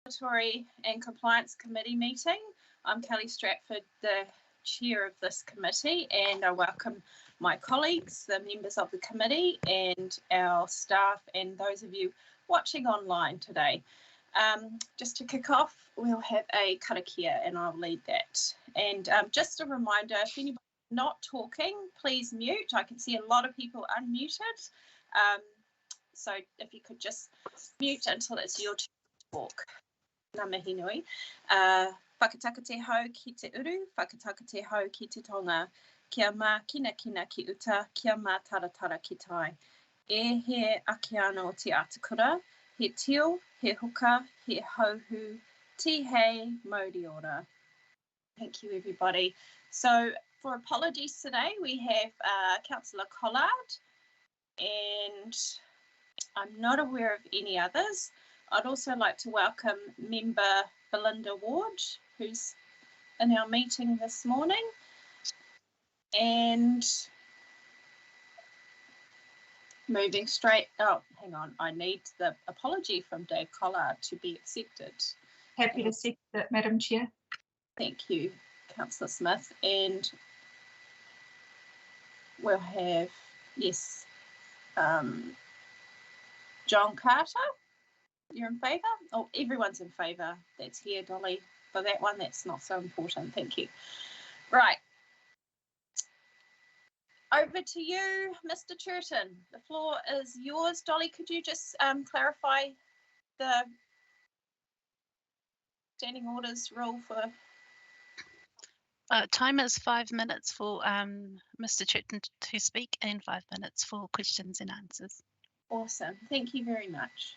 Regulatory and Compliance Committee meeting. I'm Kelly Stratford, the chair of this committee, and I welcome my colleagues, the members of the committee, and our staff, and those of you watching online today. Just to kick off, we'll have a karakia and I'll lead that. And just a reminder, if anybody's not talking, please mute. I can see a lot of people unmuted. So if you could just mute until it's your turn to talk. Ngā mihi nui. Whakataka te hau ki te uru, whakataka te hau ki te tonga, kia mā kina kina ki uta, kia mā taratara ki tai. E he ake ana o te atakura, he tio, he huka, he hauhu, ti hei, mauri ora. Thank you, everybody. So for apologies today, we have Councillor Collard, and I'm not aware of any others. I'd also like to welcome member Belinda Ward, who's in our meeting this morning. And moving straight, oh, hang on, I need the apology from Dave Collard to be accepted. Happy to accept it, Madam Chair. Thank you, Councillor Smith. And we'll have, yes, John Carter. You're in favour? Oh, everyone's in favour. That's here, Dolly. For that one, that's not so important. Thank you. Right. Over to you, Mr. Churton. The floor is yours. Dolly, could you just clarify the standing orders rule for... Time is 5 minutes for Mr. Churton to speak and 5 minutes for questions and answers. Awesome. Thank you very much.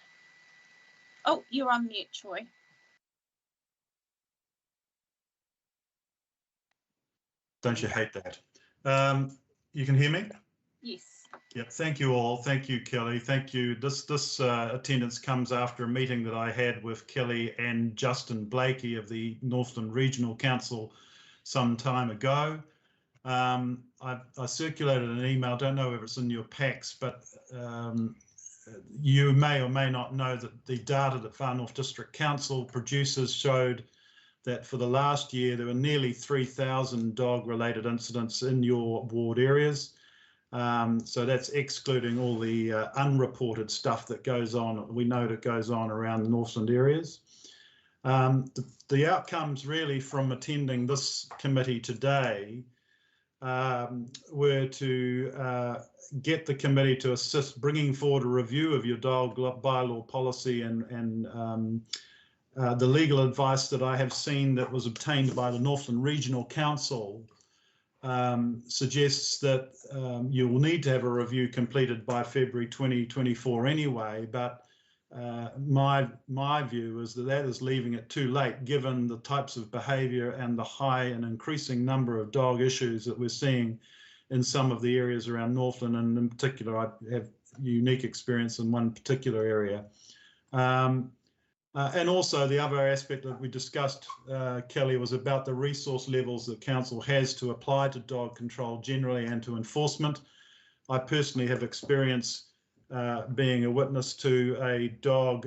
Oh, you're on mute, Troy. Don't you hate that? You can hear me? Yes. Yeah, thank you all. Thank you, Kelly. Thank you. This attendance comes after a meeting that I had with Kelly and Justin Blakey of the Northland Regional Council some time ago. I circulated an email, don't know if it's in your packs, but you may or may not know that the data that Far North District Council produces showed that for the last year there were nearly 3,000 dog-related incidents in your ward areas. So that's excluding all the unreported stuff that goes on. We know that goes on around the Northland areas. The outcomes really from attending this committee today were to get the committee to assist bringing forward a review of your dog bylaw policy and the legal advice that I have seen that was obtained by the Northland Regional Council suggests that you will need to have a review completed by February 2024 anyway, but my view is that is leaving it too late given the types of behaviour and the high and increasing number of dog issues that we're seeing in some of the areas around Northland, and in particular I have unique experience in one particular area. And also the other aspect that we discussed, Kelly, was about the resource levels that Council has to apply to dog control generally and to enforcement. I personally have experience being a witness to a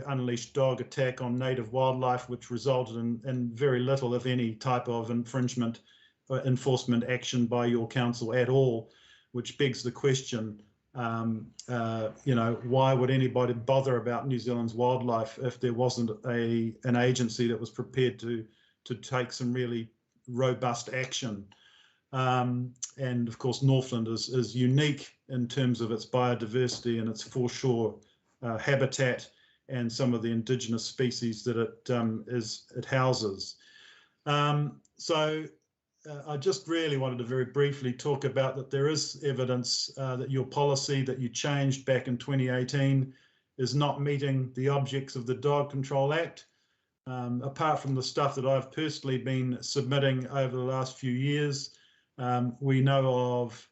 unleashed dog attack on native wildlife, which resulted in very little, if any, type of infringement or enforcement action by your council at all, which begs the question, you know, why would anybody bother about New Zealand's wildlife if there wasn't an agency that was prepared to take some really robust action? And of course, Northland is unique in terms of its biodiversity and its foreshore habitat and some of the indigenous species that it houses. So I just really wanted to very briefly talk about that there is evidence that your policy that you changed back in 2018 is not meeting the objects of the Dog Control Act. Apart from the stuff that I've personally been submitting over the last few years, we know of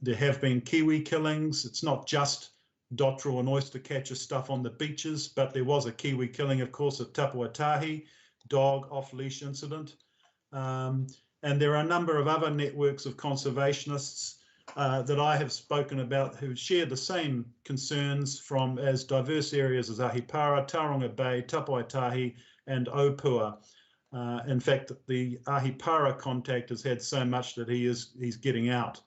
there have been kiwi killings. It's not just dotterel and oyster catcher stuff on the beaches, but there was a kiwi killing, of course, at Tapuatahi, dog off-leash incident. And there are a number of other networks of conservationists that I have spoken about who share the same concerns from as diverse areas as Ahipara, Tauranga Bay, Tapuaitahi and Opua. In fact, the Ahipara contact has had so much that he's getting out.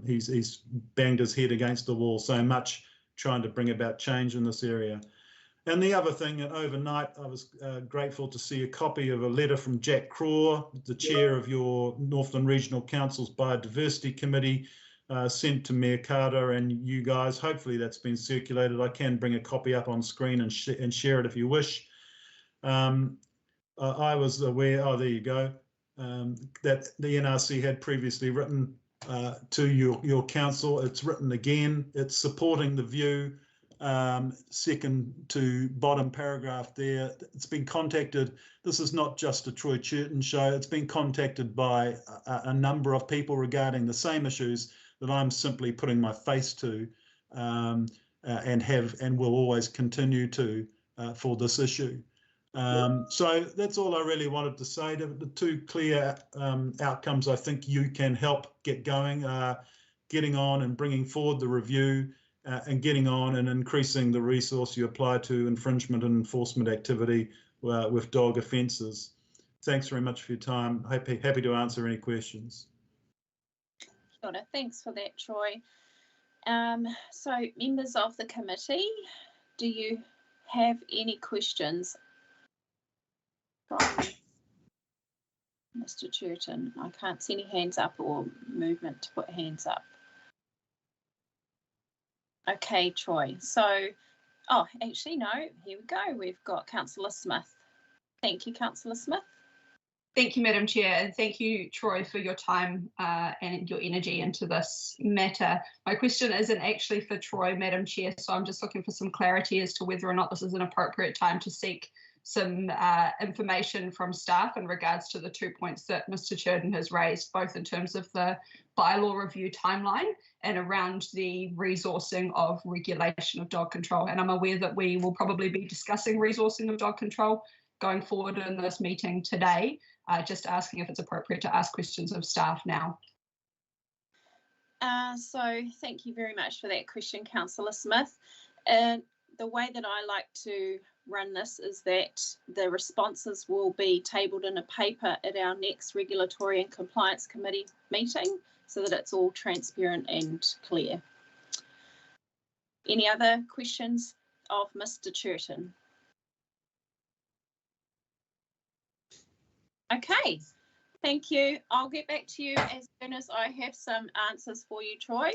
He's banged his head against the wall so much trying to bring about change in this area. And the other thing, overnight, I was grateful to see a copy of a letter from Jack Craw, the chair of your Northland Regional Council's Biodiversity Committee, sent to Mayor Carter and you guys. Hopefully that's been circulated. I can bring a copy up on screen and share it if you wish. I was aware, oh, there you go, that the NRC had previously written to your council. It's written again. It's supporting the view. Second to bottom paragraph there, it's been contacted. This is not just a Troy Churton show. It's been contacted by a number of people regarding the same issues that I'm simply putting my face to and will always continue to for this issue. So that's all I really wanted to say. The two clear outcomes I think you can help get going are getting on and bringing forward the review and getting on and increasing the resource you apply to infringement and enforcement activity with dog offences. Thanks very much for your time. Happy to answer any questions. Sure, thanks for that, Troy. So members of the committee, do you have any questions from Mr. Churton? I can't see any hands up or movement to put hands up. Okay, Troy. So, oh, actually, no, here we go. We've got Councillor Smith. Thank you, Councillor Smith. Thank you, Madam Chair, and thank you, Troy, for your time and your energy into this matter. My question isn't actually for Troy, Madam Chair, so I'm just looking for some clarity as to whether or not this is an appropriate time to seek some information from staff in regards to the 2 points that Mr. Churton has raised, both in terms of the bylaw review timeline and around the resourcing of regulation of dog control. And I'm aware that we will probably be discussing resourcing of dog control going forward in this meeting today. Just asking if it's appropriate to ask questions of staff now. So thank you very much for that question, Councillor Smith. The way that I like to run this is that the responses will be tabled in a paper at our next Regulatory and Compliance Committee meeting so that it's all transparent and clear. Any other questions of Mr. Churton? Okay, thank you. I'll get back to you as soon as I have some answers for you, Troy.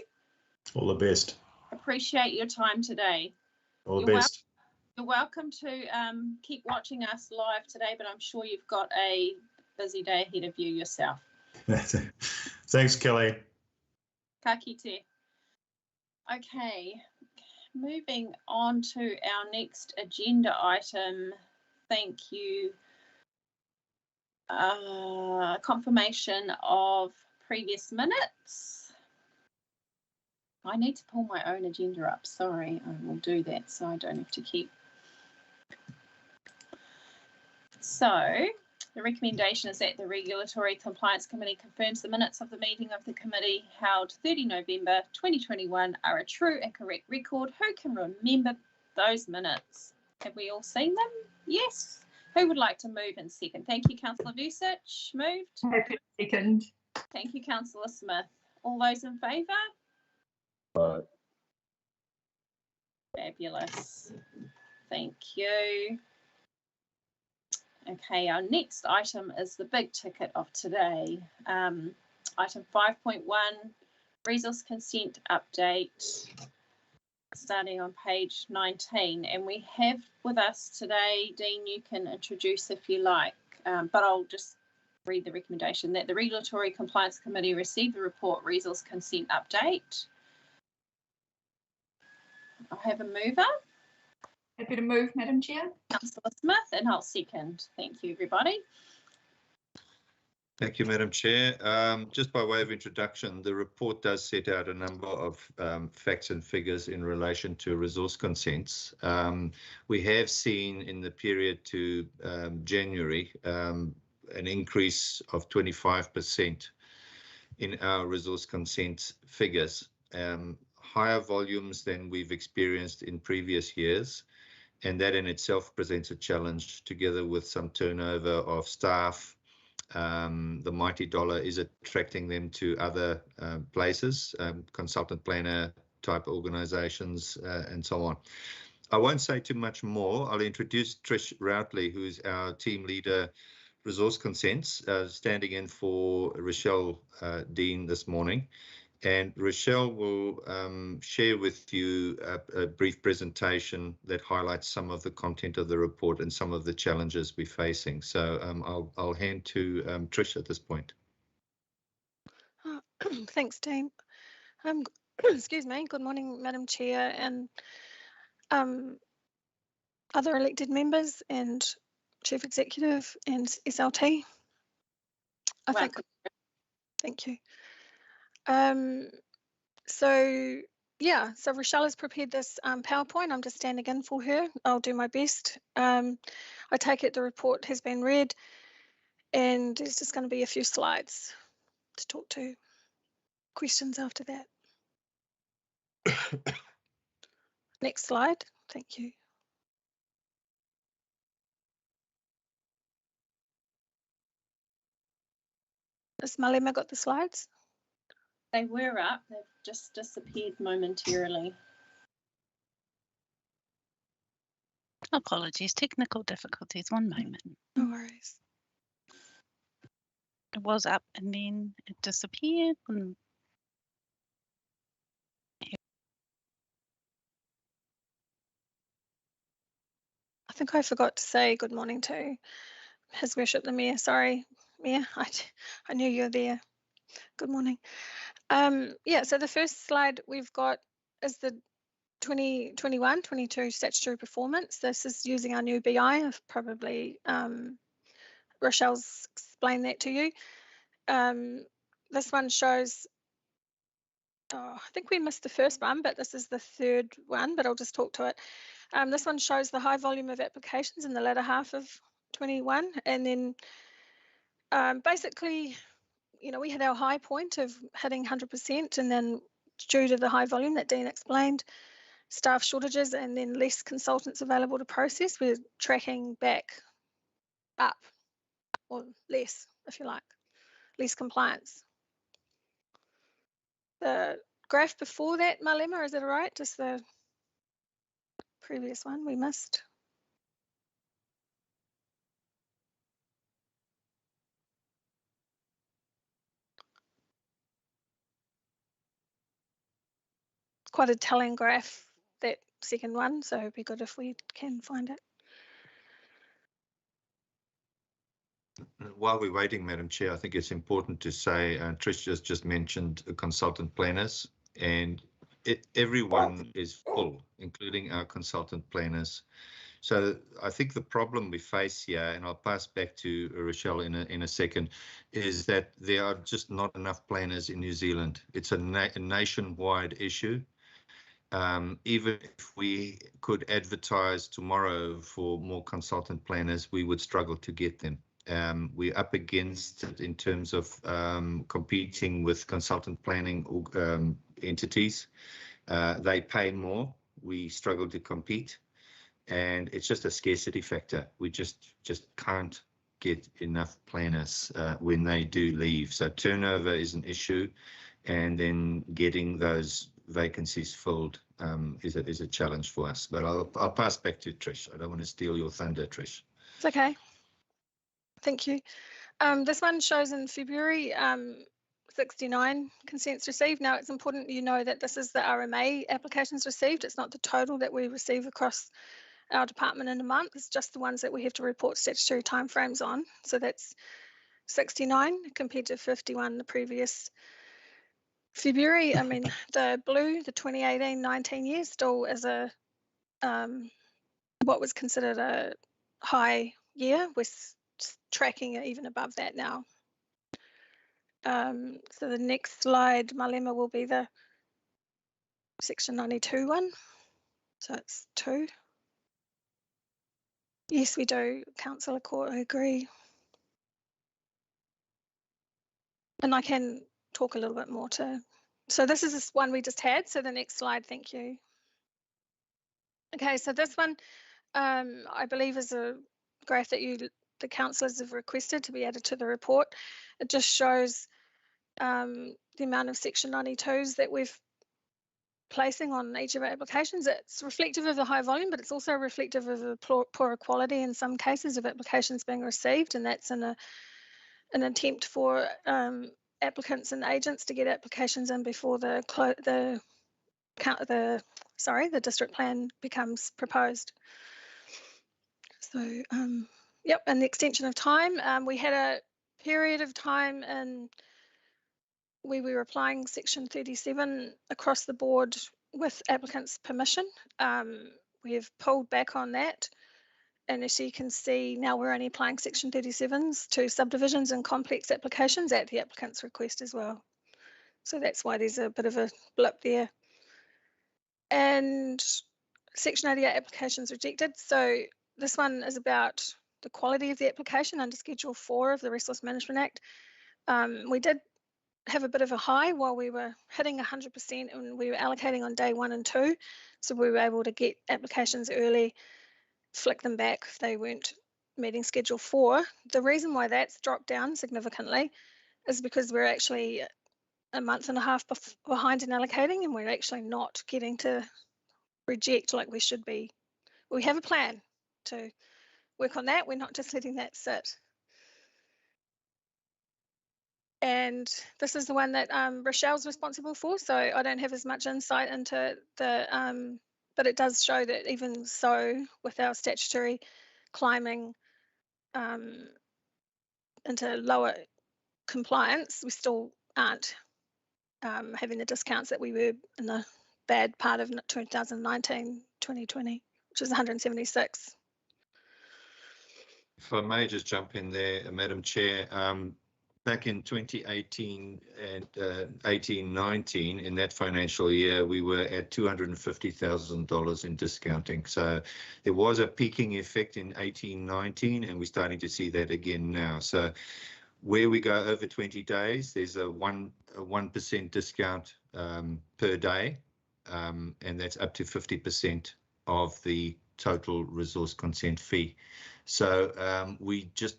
All the best. Appreciate your time today. All the best. You're welcome to keep watching us live today, but I'm sure you've got a busy day ahead of you yourself. Thanks, Kelly. Ka kite. Okay, moving on to our next agenda item. Thank you. Confirmation of previous minutes. I need to pull my own agenda up. Sorry, I will do that so I don't have to keep. So the recommendation is that the Regulatory Compliance Committee confirms the minutes of the meeting of the committee held 30 November 2021 are a true and correct record. Who can remember those minutes? Have we all seen them? Yes. Who would like to move and second? Thank you, Councillor Vucic. Moved. Happy to second. Thank you, Councillor Smith. All those in favour? Aye. Fabulous. Thank you. Okay, our next item is the big ticket of today. Item 5.1, resource consent update, starting on page 19. And we have with us today, Dean, you can introduce if you like, but I'll just read the recommendation that the Regulatory Compliance Committee received the report resource consent update. I'll have a mover. Happy to move, Madam Chair. Councillor Smith, and I'll second. Thank you, everybody. Thank you, Madam Chair. Just by way of introduction, the report does set out a number of facts and figures in relation to resource consents. We have seen in the period to January an increase of 25% in our resource consent figures, higher volumes than we've experienced in previous years. And that in itself presents a challenge, together with some turnover of staff. The mighty dollar is attracting them to other places, consultant planner type organizations, and so on. I won't say too much more. I'll introduce Trish Routley, who is our team leader, resource consents, standing in for Rochelle Dean this morning. And Rochelle will share with you a brief presentation that highlights some of the content of the report and some of the challenges we're facing. So I'll hand to Trish at this point. Thanks, Dean. Excuse me. Good morning, Madam Chair, and other elected members and Chief Executive and SLT. Thank you. So Rochelle has prepared this PowerPoint. I'm just standing in for her. I'll do my best. I take it the report has been read, and there's just going to be a few slides to talk to. Questions after that. Next slide. Thank you. Has Malema got the slides? They were up, they've just disappeared momentarily. Apologies, technical difficulties. One moment. No worries. It was up and then it disappeared. I think I forgot to say good morning to His Worship the Mayor. Sorry, Mayor, I knew you were there. Good morning. So the first slide we've got is the 2021-22 statutory performance. This is using our new BI. I've probably Rochelle's explained that to you. This one shows, I think we missed the first one, but this is the third one, but I'll just talk to it. This one shows the high volume of applications in the latter half of 21, and then basically, you know, we had our high point of hitting 100%, and then due to the high volume that Dean explained, staff shortages and then less consultants available to process, we're tracking back up, or less, if you like, less compliance. The graph before that, Malema, is that all right? Just the previous one we missed. It's quite a telling graph, that second one, so it'd be good if we can find it. While we're waiting, Madam Chair, I think it's important to say, Trish just mentioned consultant planners, and everyone is full, including our consultant planners. So I think the problem we face here, and I'll pass back to Rochelle in a second, is that there are just not enough planners in New Zealand. It's a nationwide issue. Even if we could advertise tomorrow for more consultant planners, we would struggle to get them. We're up against it in terms of competing with consultant planning entities. They pay more. We struggle to compete, and it's just a scarcity factor. We just can't get enough planners when they do leave. So turnover is an issue, and then getting those vacancies filled is a challenge for us. But I'll pass back to Trish. I don't want to steal your thunder, Trish. It's okay. Thank you. This one shows in February 69 consents received. Now it's important you know that this is the RMA applications received. It's not the total that we receive across our department in a month. It's just the ones that we have to report statutory timeframes on. So that's 69 compared to 51 the previous February. I mean, the blue, the 2018-19 year, still is a what was considered a high year. We're tracking even above that now. So the next slide, Malema, will be the section 92 one. So it's 2. Yes, we do, Councillor Court, I agree. And I can talk a little bit more to. So this is this one we just had. So the next slide, thank you. Okay, so this one I believe is a graph that the councillors have requested to be added to the report. It just shows the amount of Section 92s that we've placing on each of our applications. It's reflective of the high volume, but it's also reflective of the poorer quality in some cases of applications being received, and that's in an attempt for applicants and agents to get applications in before the district plan becomes proposed. So, yep, and the extension of time. We had a period of time and we were applying Section 37 across the board with applicants' permission. We've pulled back on that. And as you can see, now we're only applying Section 37s to subdivisions and complex applications at the applicant's request as well. So that's why there's a bit of a blip there. And Section 88 applications rejected. So this one is about the quality of the application under Schedule 4 of the Resource Management Act. We did have a bit of a high while we were hitting 100% and we were allocating on day 1 and 2. So we were able to get applications early, flick them back if they weren't meeting Schedule 4. The reason why that's dropped down significantly is because we're actually a month and a half behind in allocating, and we're actually not getting to reject like we should be. We have a plan to work on that. We're not just letting that sit. And this is the one that Rochelle's responsible for, so I don't have as much insight into the, but it does show that even so, with our statutory climbing into lower compliance, we still aren't having the discounts that we were in the bad part of 2019, 2020, which was 176. If I may just jump in there, Madam Chair, back in 2018 and 18-19, in that financial year, we were at $250,000 in discounting. So there was a peaking effect in 18-19, and we're starting to see that again now. So where we go over 20 days, there's a 1% discount per day, and that's up to 50% of the total resource consent fee. So we just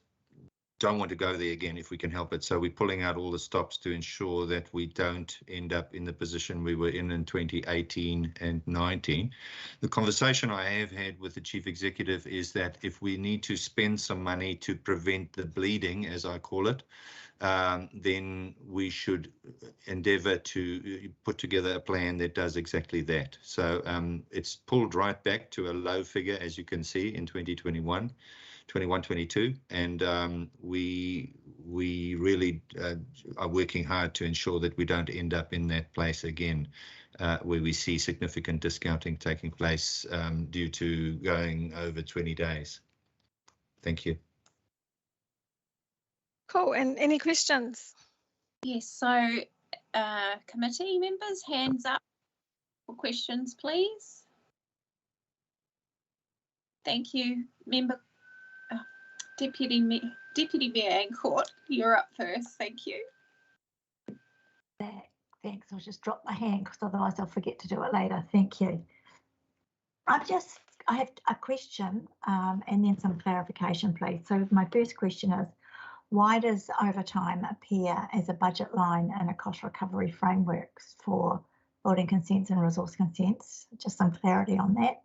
don't want to go there again if we can help it. So we're pulling out all the stops to ensure that we don't end up in the position we were in 2018 and 19. The conversation I have had with the chief executive is that if we need to spend some money to prevent the bleeding, as I call it, then we should endeavour to put together a plan that does exactly that. So it's pulled right back to a low figure, as you can see, in 2021. 21-22, and we really are working hard to ensure that we don't end up in that place again, where we see significant discounting taking place due to going over 20 days. Thank you. Cool, and any questions? Yes, so committee members, hands up for questions, please. Thank you, Member Deputy Mayor Ancourt, you're up first. Thank you. Thanks. I'll just drop my hand because otherwise I'll forget to do it later. Thank you. I have a question and then some clarification, please. So my first question is, why does overtime appear as a budget line in a cost recovery frameworks for building consents and resource consents? Just some clarity on that.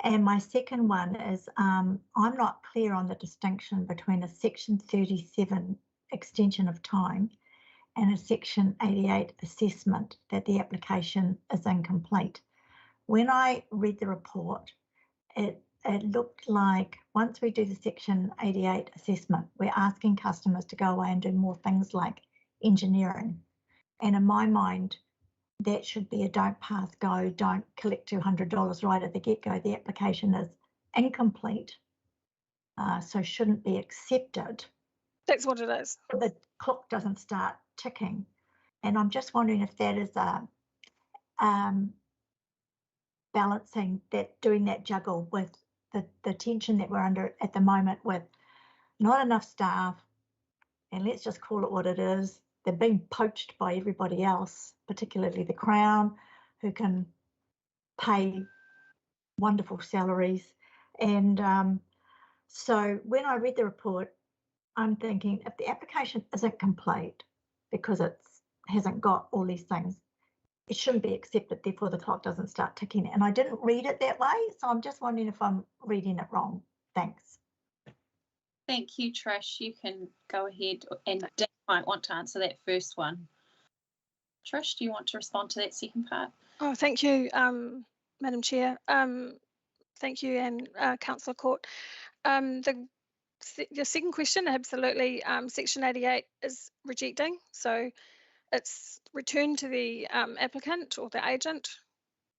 And my second one is, I'm not clear on the distinction between a Section 37 extension of time and a Section 88 assessment that the application is incomplete. When I read the report, it looked like once we do the Section 88 assessment, we're asking customers to go away and do more things like engineering. And in my mind, that should be a don't pass go, don't collect $200 right at the get-go. The application is incomplete, so shouldn't be accepted. That's what it is. The clock doesn't start ticking. And I'm just wondering if that is a balancing that, doing that juggle with the tension that we're under at the moment with not enough staff, and let's just call it what it is, they're being poached by everybody else, particularly the Crown, who can pay wonderful salaries. And so when I read the report, I'm thinking if the application isn't complete because it hasn't got all these things, it shouldn't be accepted, therefore the clock doesn't start ticking. And I didn't read it that way, so I'm just wondering if I'm reading it wrong. Thanks. Thank you, Trish. You can go ahead, and Dan might want to answer that first one. Trish, do you want to respond to that second part? Oh, thank you, Madam Chair. Thank you, and Councillor Court. The second question, absolutely, Section 88 is rejecting. So it's returned to the applicant or the agent,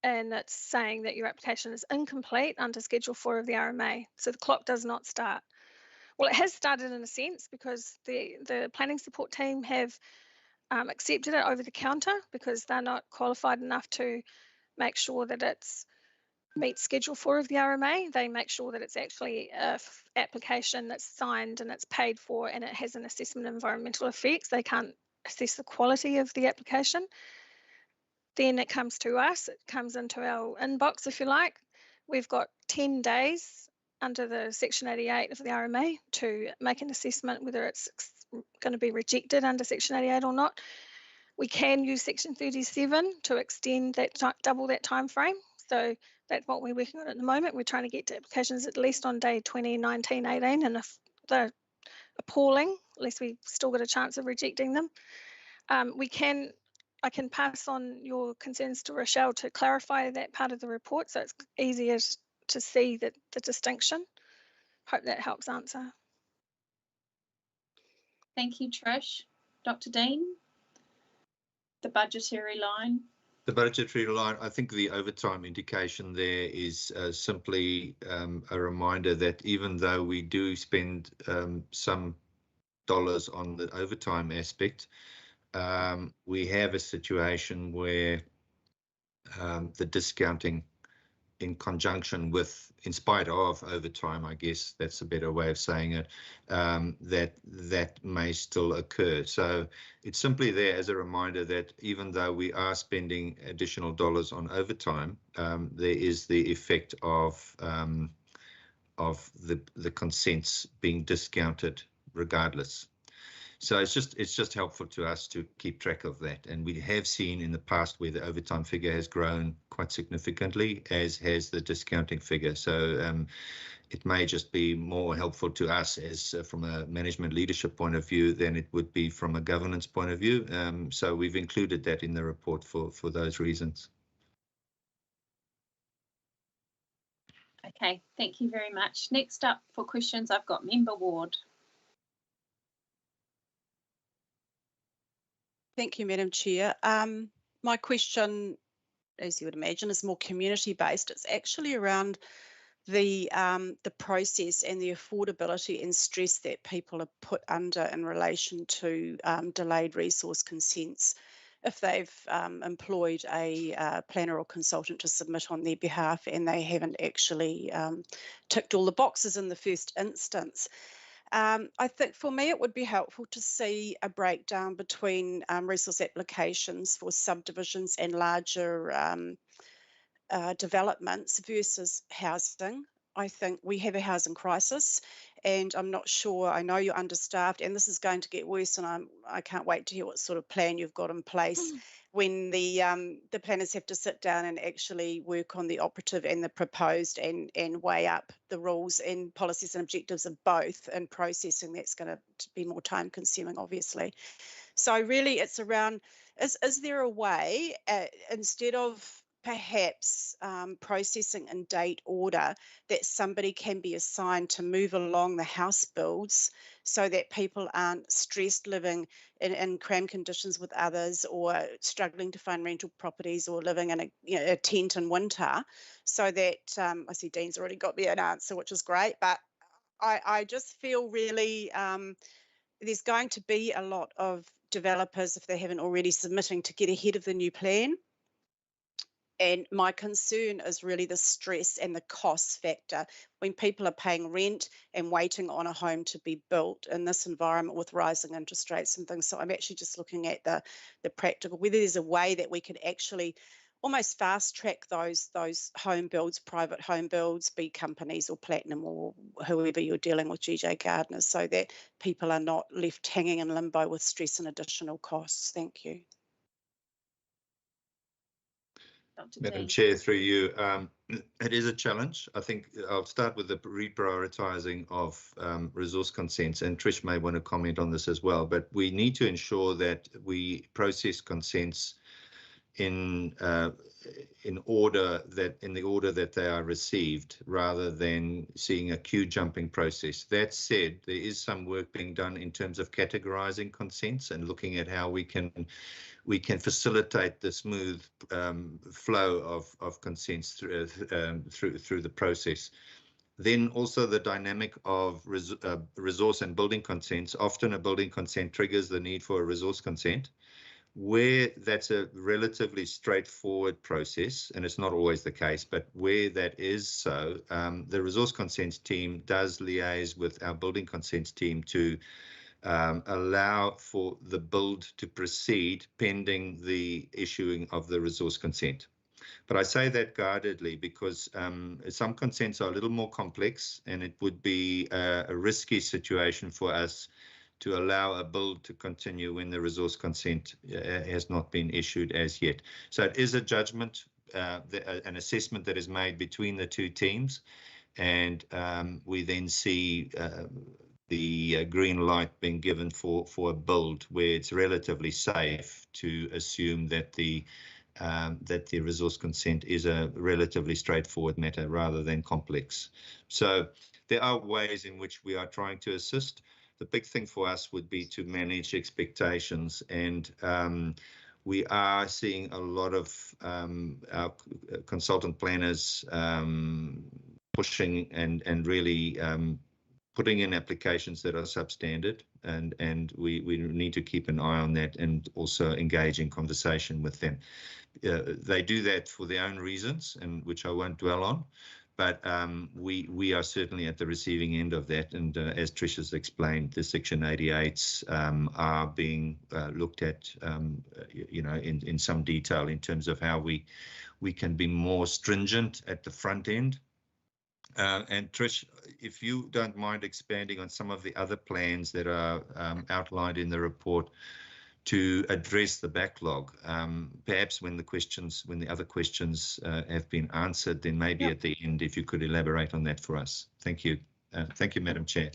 and it's saying that your application is incomplete under Schedule 4 of the RMA. So the clock does not start. Well, it has started in a sense because the planning support team have accepted it over the counter because they're not qualified enough to make sure that it's meets Schedule 4 of the RMA. They make sure that it's actually an application that's signed and it's paid for and it has an assessment of environmental effects. They can't assess the quality of the application. Then it comes to us, it comes into our inbox, if you like. We've got 10 days under the Section 88 of the RMA to make an assessment whether it's going to be rejected under Section 88 or not. We can use Section 37 to extend that, double that time frame. So that's what we're working on at the moment. We're trying to get to applications at least on day 20, 19, 18, and if they're appalling, at least we've still got a chance of rejecting them. I can pass on your concerns to Rochelle to clarify that part of the report so it's easier to see the distinction. Hope that helps answer. Thank you, Trish. Dr. Dean, the budgetary line. The budgetary line, I think the overtime indication there is simply a reminder that even though we do spend some dollars on the overtime aspect, we have a situation where the discounting in conjunction with, in spite of overtime, I guess that's a better way of saying it, that may still occur. So it's simply there as a reminder that even though we are spending additional dollars on overtime, there is the effect of the consents being discounted regardless. So it's just helpful to us to keep track of that. And we have seen in the past where the overtime figure has grown quite significantly, as has the discounting figure. So it may just be more helpful to us as from a management leadership point of view than it would be from a governance point of view. So we've included that in the report for those reasons. Okay, thank you very much. Next up for questions, I've got Member Ward. Thank you, Madam Chair. My question, as you would imagine, is more community-based. It's actually around the process and the affordability and stress that people are put under in relation to delayed resource consents. If they've employed a planner or consultant to submit on their behalf and they haven't actually ticked all the boxes in the first instance. I think for me, it would be helpful to see a breakdown between resource applications for subdivisions and larger developments versus housing. I think we have a housing crisis and I'm not sure, I know you're understaffed and this is going to get worse, and I can't wait to hear what sort of plan you've got in place when the planners have to sit down and actually work on the operative and the proposed and weigh up the rules and policies and objectives of both, and processing that's going to be more time consuming, obviously. So really it's around, is there a way, instead of perhaps processing in date order, that somebody can be assigned to move along the house builds so that people aren't stressed living in cramped conditions with others, or struggling to find rental properties, or living in a tent in winter, so that I see Dean's already got me an answer, which is great, but I just feel really there's going to be a lot of developers, if they haven't already, submitting to get ahead of the new plan. And my concern is really the stress and the cost factor when people are paying rent and waiting on a home to be built in this environment with rising interest rates and things. So I'm actually just looking at the practical, whether there's a way that we could actually almost fast track those home builds, private home builds, be companies or Platinum or whoever you're dealing with, GJ Gardner, so that people are not left hanging in limbo with stress and additional costs. Thank you. Dr. Madam Dean. Chair, through you, it is a challenge. I think I'll start with the reprioritizing of resource consents, and Trish may want to comment on this as well, but we need to ensure that we process consents in the order that they are received, rather than seeing a queue jumping process. That said, there is some work being done in terms of categorizing consents and looking at how we can facilitate the smooth flow of consents through the process. Then also the dynamic of resource and building consents. Often a building consent triggers the need for a resource consent, where that's a relatively straightforward process, and it's not always the case, but where that is so, the resource consents team does liaise with our building consents team to allow for the build to proceed pending the issuing of the resource consent. But I say that guardedly because some consents are a little more complex, and it would be a risky situation for us to allow a build to continue when the resource consent has not been issued as yet. So it is a judgment, an assessment that is made between the two teams, and we then see the green light being given for a build where it's relatively safe to assume that the resource consent is a relatively straightforward matter rather than complex. So there are ways in which we are trying to assist. The big thing for us would be to manage expectations, and we are seeing a lot of our consultant planners pushing and really putting in applications that are substandard, and we need to keep an eye on that and also engage in conversation with them. They do that for their own reasons, and which I won't dwell on, but we are certainly at the receiving end of that, and as Trish has explained, the Section 88s are being looked at, in some detail in terms of how we can be more stringent at the front end. And Trish, if you don't mind expanding on some of the other plans that are outlined in the report to address the backlog, perhaps when the other questions have been answered, then maybe at the end, if you could elaborate on that for us. Thank you. Thank you, Madam Chair.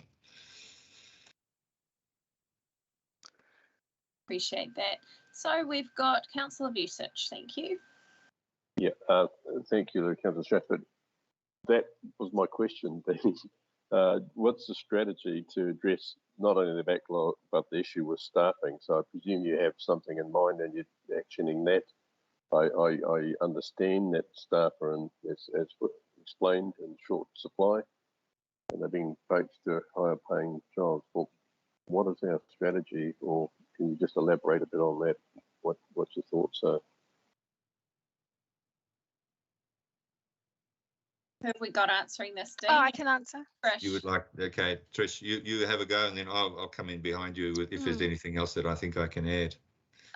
Appreciate that. So we've got Councillor Vucic. Thank you. Yeah, thank you, Councillor Stratford. That was my question. What's the strategy to address not only the backlog, but the issue with staffing? So I presume you have something in mind and you're actioning that. I understand that staff are, as explained, in short supply, and they're being poached to higher paying jobs. Well, what is our strategy, or can you just elaborate a bit on that? What's your thoughts are? Who have we got answering this, Dean? Oh, I can answer. Trish. You would like, okay, Trish, you have a go, and then I'll come in behind you if there's anything else that I think I can add.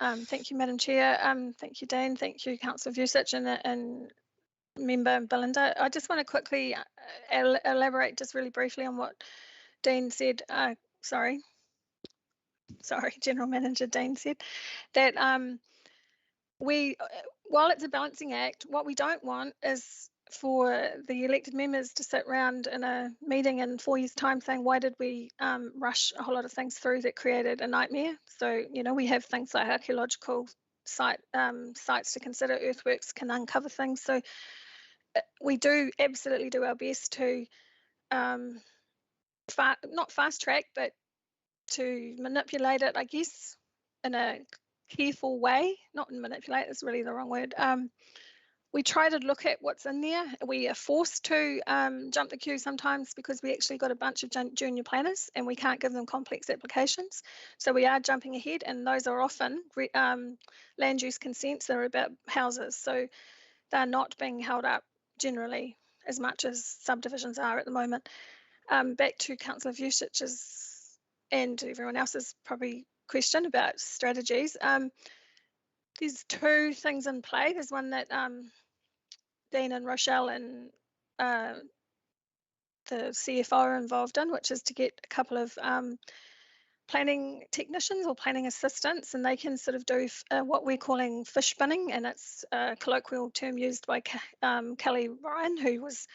Thank you, Madam Chair. Thank you, Dean. Thank you, Councillor Vucic and Member Belinda. I just want to quickly elaborate just really briefly on what Dean said. Sorry, General Manager Dean said that while it's a balancing act, what we don't want is for the elected members to sit around in a meeting in 4 years' time saying, why did we rush a whole lot of things through that created a nightmare? So, we have things like archaeological sites to consider, earthworks can uncover things. So we do absolutely do our best to not fast track, but to manipulate it, I guess, in a careful way. Not manipulate is really the wrong word. We try to look at what's in there. We are forced to jump the queue sometimes because we actually got a bunch of junior planners and we can't give them complex applications. So we are jumping ahead, and those are often land use consents that are about houses. So they're not being held up generally as much as subdivisions are at the moment. Back to Councillor Vucic's and everyone else's probably question about strategies. There's two things in play. There's one that Dean and Rochelle and the CFO are involved in, which is to get a couple of planning technicians or planning assistants, and they can sort of do what we're calling fish spinning, and it's a colloquial term used by Kelly Ryan, who was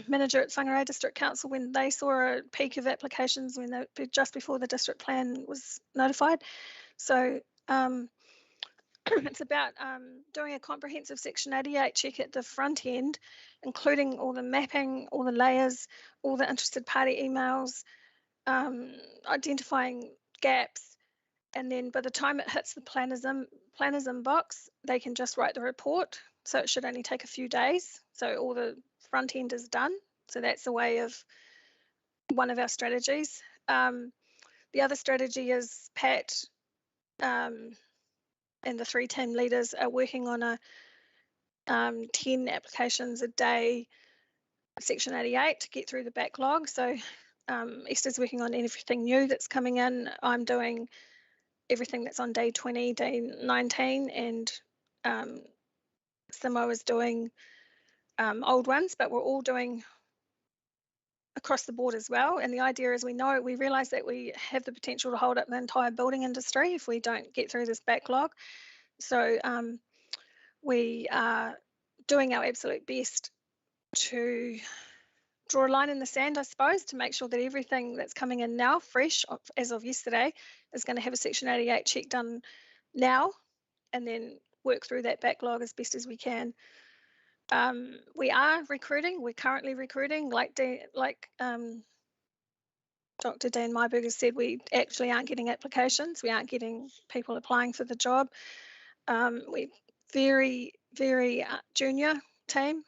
manager at Whangarei District Council when they saw a peak of applications when they, just before the district plan was notified. So it's about doing a comprehensive Section 88 check at the front end, including all the mapping, all the layers, all the interested party emails, identifying gaps, and then by the time it hits the planners inbox, they can just write the report. So it should only take a few days. So all the front end is done. So that's a way of one of our strategies. The other strategy is Pat and the 3 team leaders are working on a 10 applications a day Section 88 to get through the backlog. So Esther's working on everything new that's coming in. I'm doing everything that's on day 20, day 19, and Simo is doing old ones, but we're all doing across the board as well. And the idea is we realise that we have the potential to hold up the entire building industry if we don't get through this backlog. So we are doing our absolute best to draw a line in the sand, I suppose, to make sure that everything that's coming in now, fresh as of yesterday, is going to have a Section 88 check done now, and then work through that backlog as best as we can. We are recruiting. We're currently recruiting. Like Dr. Dan Myberger said, we actually aren't getting applications. We aren't getting people applying for the job. We're very, very junior team.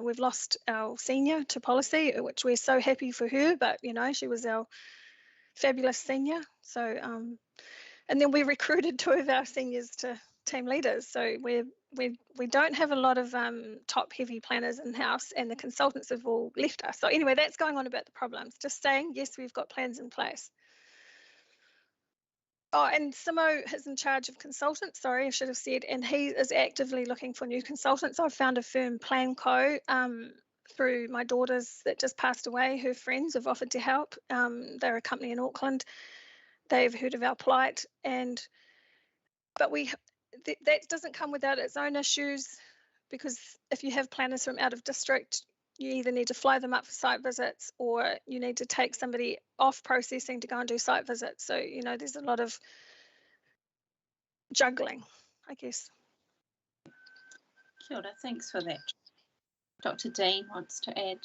We've lost our senior to policy, which we're so happy for her, but you know, she was our fabulous senior. So and then we recruited 2 of our seniors to team leaders. So we don't have a lot of top heavy planners in house, and the consultants have all left us. So anyway, that's going on about the problems. Just saying, yes, we've got plans in place. Oh, and Simo is in charge of consultants, sorry, I should have said, and he is actively looking for new consultants. I've found a firm, Planco, through my daughters that just passed away. Her friends have offered to help. They're a company in Auckland. They've heard of our plight, but that doesn't come without its own issues, because if you have planners from out of district, you either need to fly them up for site visits, or you need to take somebody off processing to go and do site visits. So, you know, there's a lot of juggling, I guess. Kia ora, thanks for that. Dr. Dean wants to add.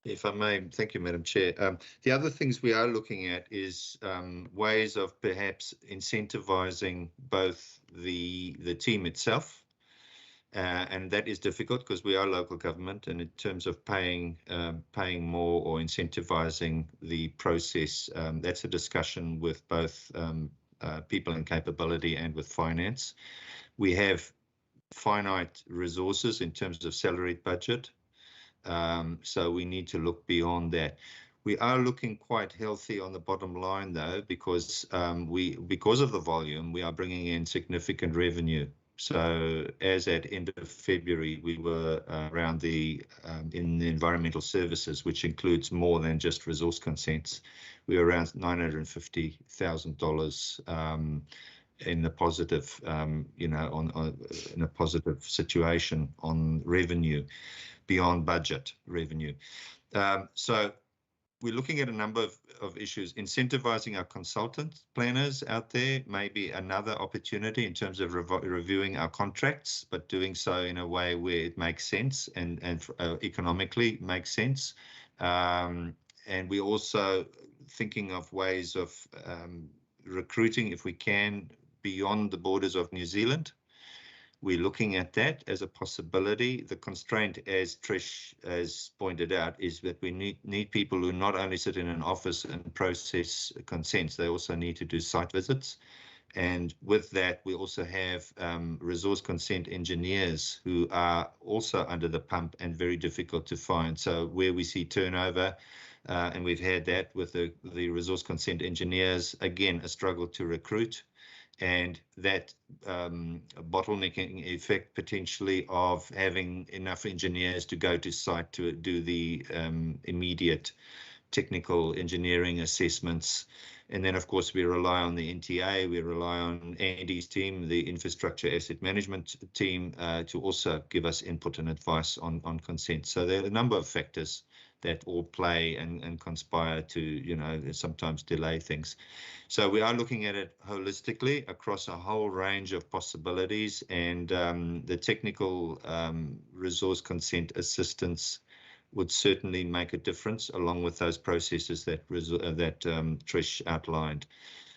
If I may, thank you, Madam Chair. The other things we are looking at is ways of perhaps incentivising both the team itself, and that is difficult because we are local government, and in terms of paying more or incentivising the process, that's a discussion with both people and capability and with finance. We have finite resources in terms of salaried budget. So we need to look beyond that. We are looking quite healthy on the bottom line, though, because because of the volume, we are bringing in significant revenue. So as at end of February, we were around in the environmental services, which includes more than just resource consents. We were around $950,000 in the positive, in a positive situation on revenue, beyond budget revenue. So we're looking at a number of issues. Incentivizing our consultant planners out there may be another opportunity in terms of reviewing our contracts, but doing so in a way where it makes sense and economically makes sense. And we're also thinking of ways of recruiting, if we can, beyond the borders of New Zealand. We're looking at that as a possibility. The constraint, as Trish has pointed out, is that we need people who not only sit in an office and process consents, they also need to do site visits. And with that, we also have resource consent engineers who are also under the pump and very difficult to find. So where we see turnover, and we've had that with the resource consent engineers, again, a struggle to recruit, and that bottlenecking effect potentially of having enough engineers to go to site to do the immediate technical engineering assessments. And then, of course, we rely on the NTA, we rely on Andy's team, the infrastructure asset management team, to also give us input and advice on consent. So there are a number of factors that all play and conspire to, you know, sometimes delay things. So we are looking at it holistically across a whole range of possibilities, and the technical resource consent assistance would certainly make a difference, along with those processes that Trish outlined.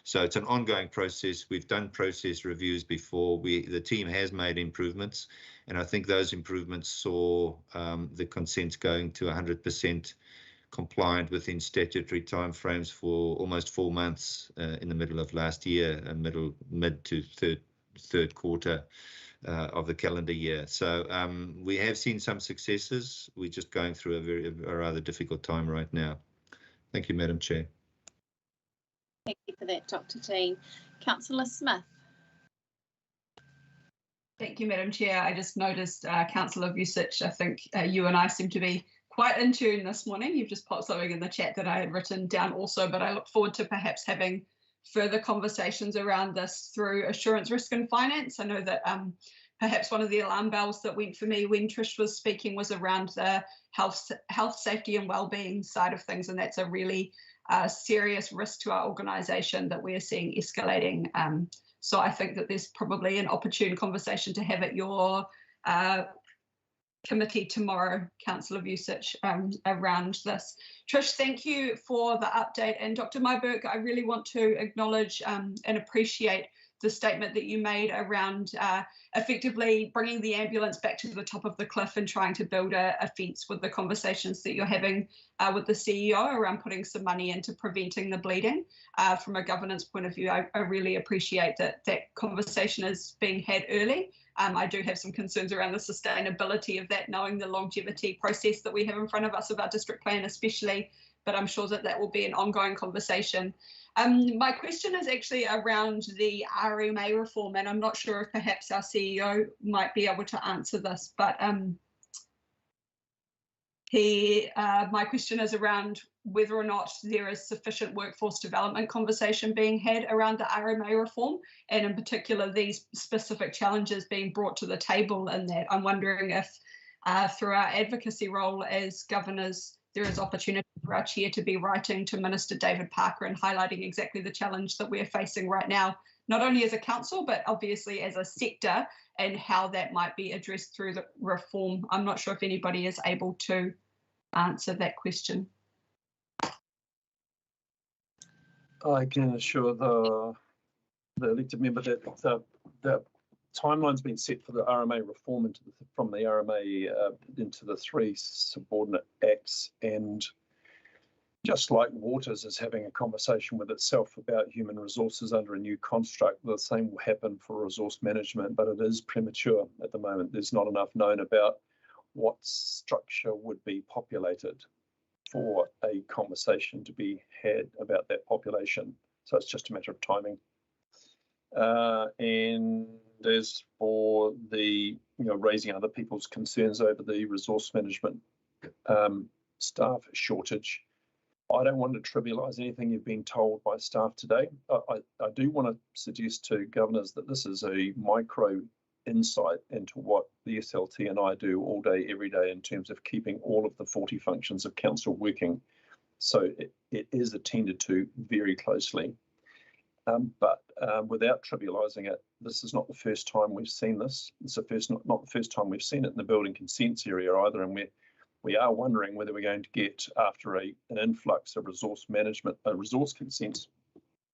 So it's an ongoing process. We've done process reviews before. The team has made improvements, and I think those improvements saw the consents going to 100% compliant within statutory timeframes for almost 4 months in the middle of last year, mid to third quarter of the calendar year. So we have seen some successes. We're just going through a rather difficult time right now. Thank you, Madam Chair. Thank you for that, Dr. Dean. Councillor Smith. Thank you, Madam Chair. I just noticed, Councillor Vucic, I think you and I seem to be quite in tune this morning. You've just popped something in the chat that I had written down also, but I look forward to perhaps having further conversations around this through assurance, risk and finance. I know that perhaps one of the alarm bells that went for me when Trish was speaking was around the health, safety and wellbeing side of things, and that's a really serious risk to our organisation that we are seeing escalating. So I think that there's probably an opportune conversation to have at your committee tomorrow, Councillor Vucic, around this. Trish, thank you for the update. And Dr. Myburgh, I really want to acknowledge and appreciate the statement that you made around effectively bringing the ambulance back to the top of the cliff and trying to build a fence with the conversations that you're having with the CEO around putting some money into preventing the bleeding. From a governance point of view, I really appreciate that that conversation is being had early. I do have some concerns around the sustainability of that, knowing the longevity process that we have in front of us of our district plan especially, but I'm sure that that will be an ongoing conversation. My question is actually around the RMA reform, and I'm not sure if perhaps our CEO might be able to answer this, but my question is around whether or not there is sufficient workforce development conversation being had around the RMA reform, and in particular these specific challenges being brought to the table in that. I'm wondering if through our advocacy role as governors, there is opportunity for our chair to be writing to Minister David Parker and highlighting exactly the challenge that we're facing right now, not only as a council, but obviously as a sector, and how that might be addressed through the reform. I'm not sure if anybody is able to answer that question. I can assure the elected member that the timeline's been set for the RMA reform from the RMA into the 3 subordinate acts, and just like Waters is having a conversation with itself about human resources under a new construct, the same will happen for resource management, but it is premature at the moment. There's not enough known about what structure would be populated for a conversation to be had about that population. So it's just a matter of timing. And as for the, raising other people's concerns over the resource management staff shortage, I don't want to trivialise anything you've been told by staff today. I do want to suggest to governors that this is a micro insight into what the SLT and I do all day, every day in terms of keeping all of the 40 functions of council working. So it is attended to very closely. But without trivialising it, this is not the first time we've seen this. It's not the first time we've seen it in the building consents area either, and we are wondering whether we're going to get, after an influx of resource consents,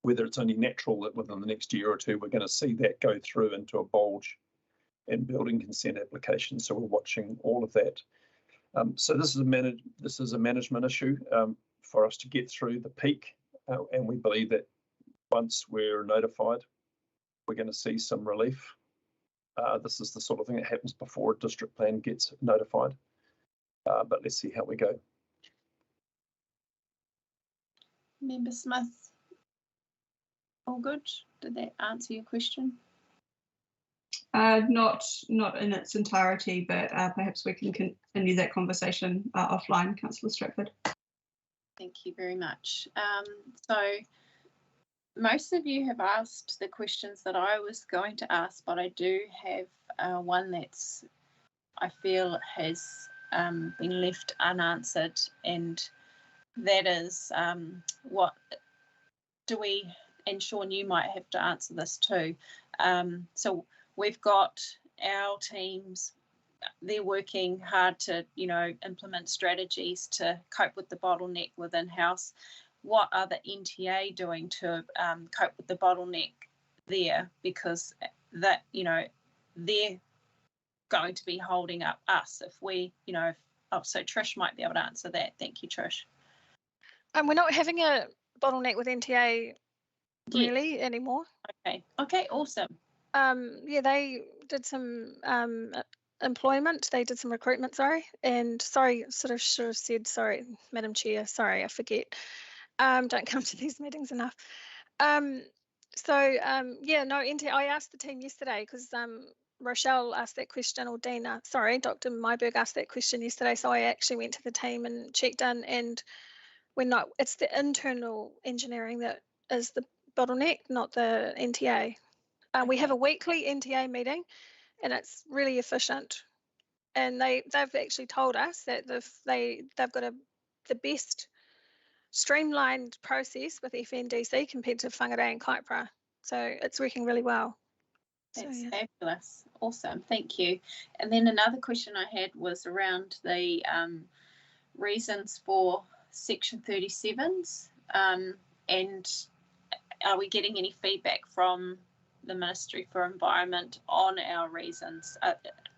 whether it's only natural that within the next year or two we're going to see that go through into a bulge in building consent applications. So we're watching all of that. So this is a management issue for us to get through the peak, and we believe that once we're notified we're going to see some relief. This is the sort of thing that happens before a district plan gets notified. But let's see how we go. Member Smith, all good? Did that answer your question? Not in its entirety, but perhaps we can continue that conversation offline, Councillor Stratford. Thank you very much. So most of you have asked the questions that I was going to ask, but I do have one that's I feel has been left unanswered, and that is what do we, and Sean, you might have to answer this too. So we've got our teams, they're working hard to, implement strategies to cope with the bottleneck within house. What are the NTA doing to cope with the bottleneck there? Because that, they're going to be holding up us if we, so Trish might be able to answer that. Thank you, Trish. We're not having a bottleneck with NTA really anymore. Okay, awesome. Yeah, they did some employment, they did some recruitment, and should have said, sorry, Madam Chair, sorry, I forget. Don't come to these meetings enough. Yeah, no, NTA, I asked the team yesterday because Rochelle asked that question, or Dina, sorry, Dr. Myberg asked that question yesterday, so I actually went to the team and checked in, and it's the internal engineering that is the bottleneck, not the NTA. We have a weekly NTA meeting, and it's really efficient. And they've actually told us that they've got the best streamlined process with FNDC compared to Whangarei and Kaipara. So it's working really well. That's fabulous. Awesome. Thank you. And then another question I had was around the reasons for Section 37s, and are we getting any feedback from the Ministry for Environment on our reasons?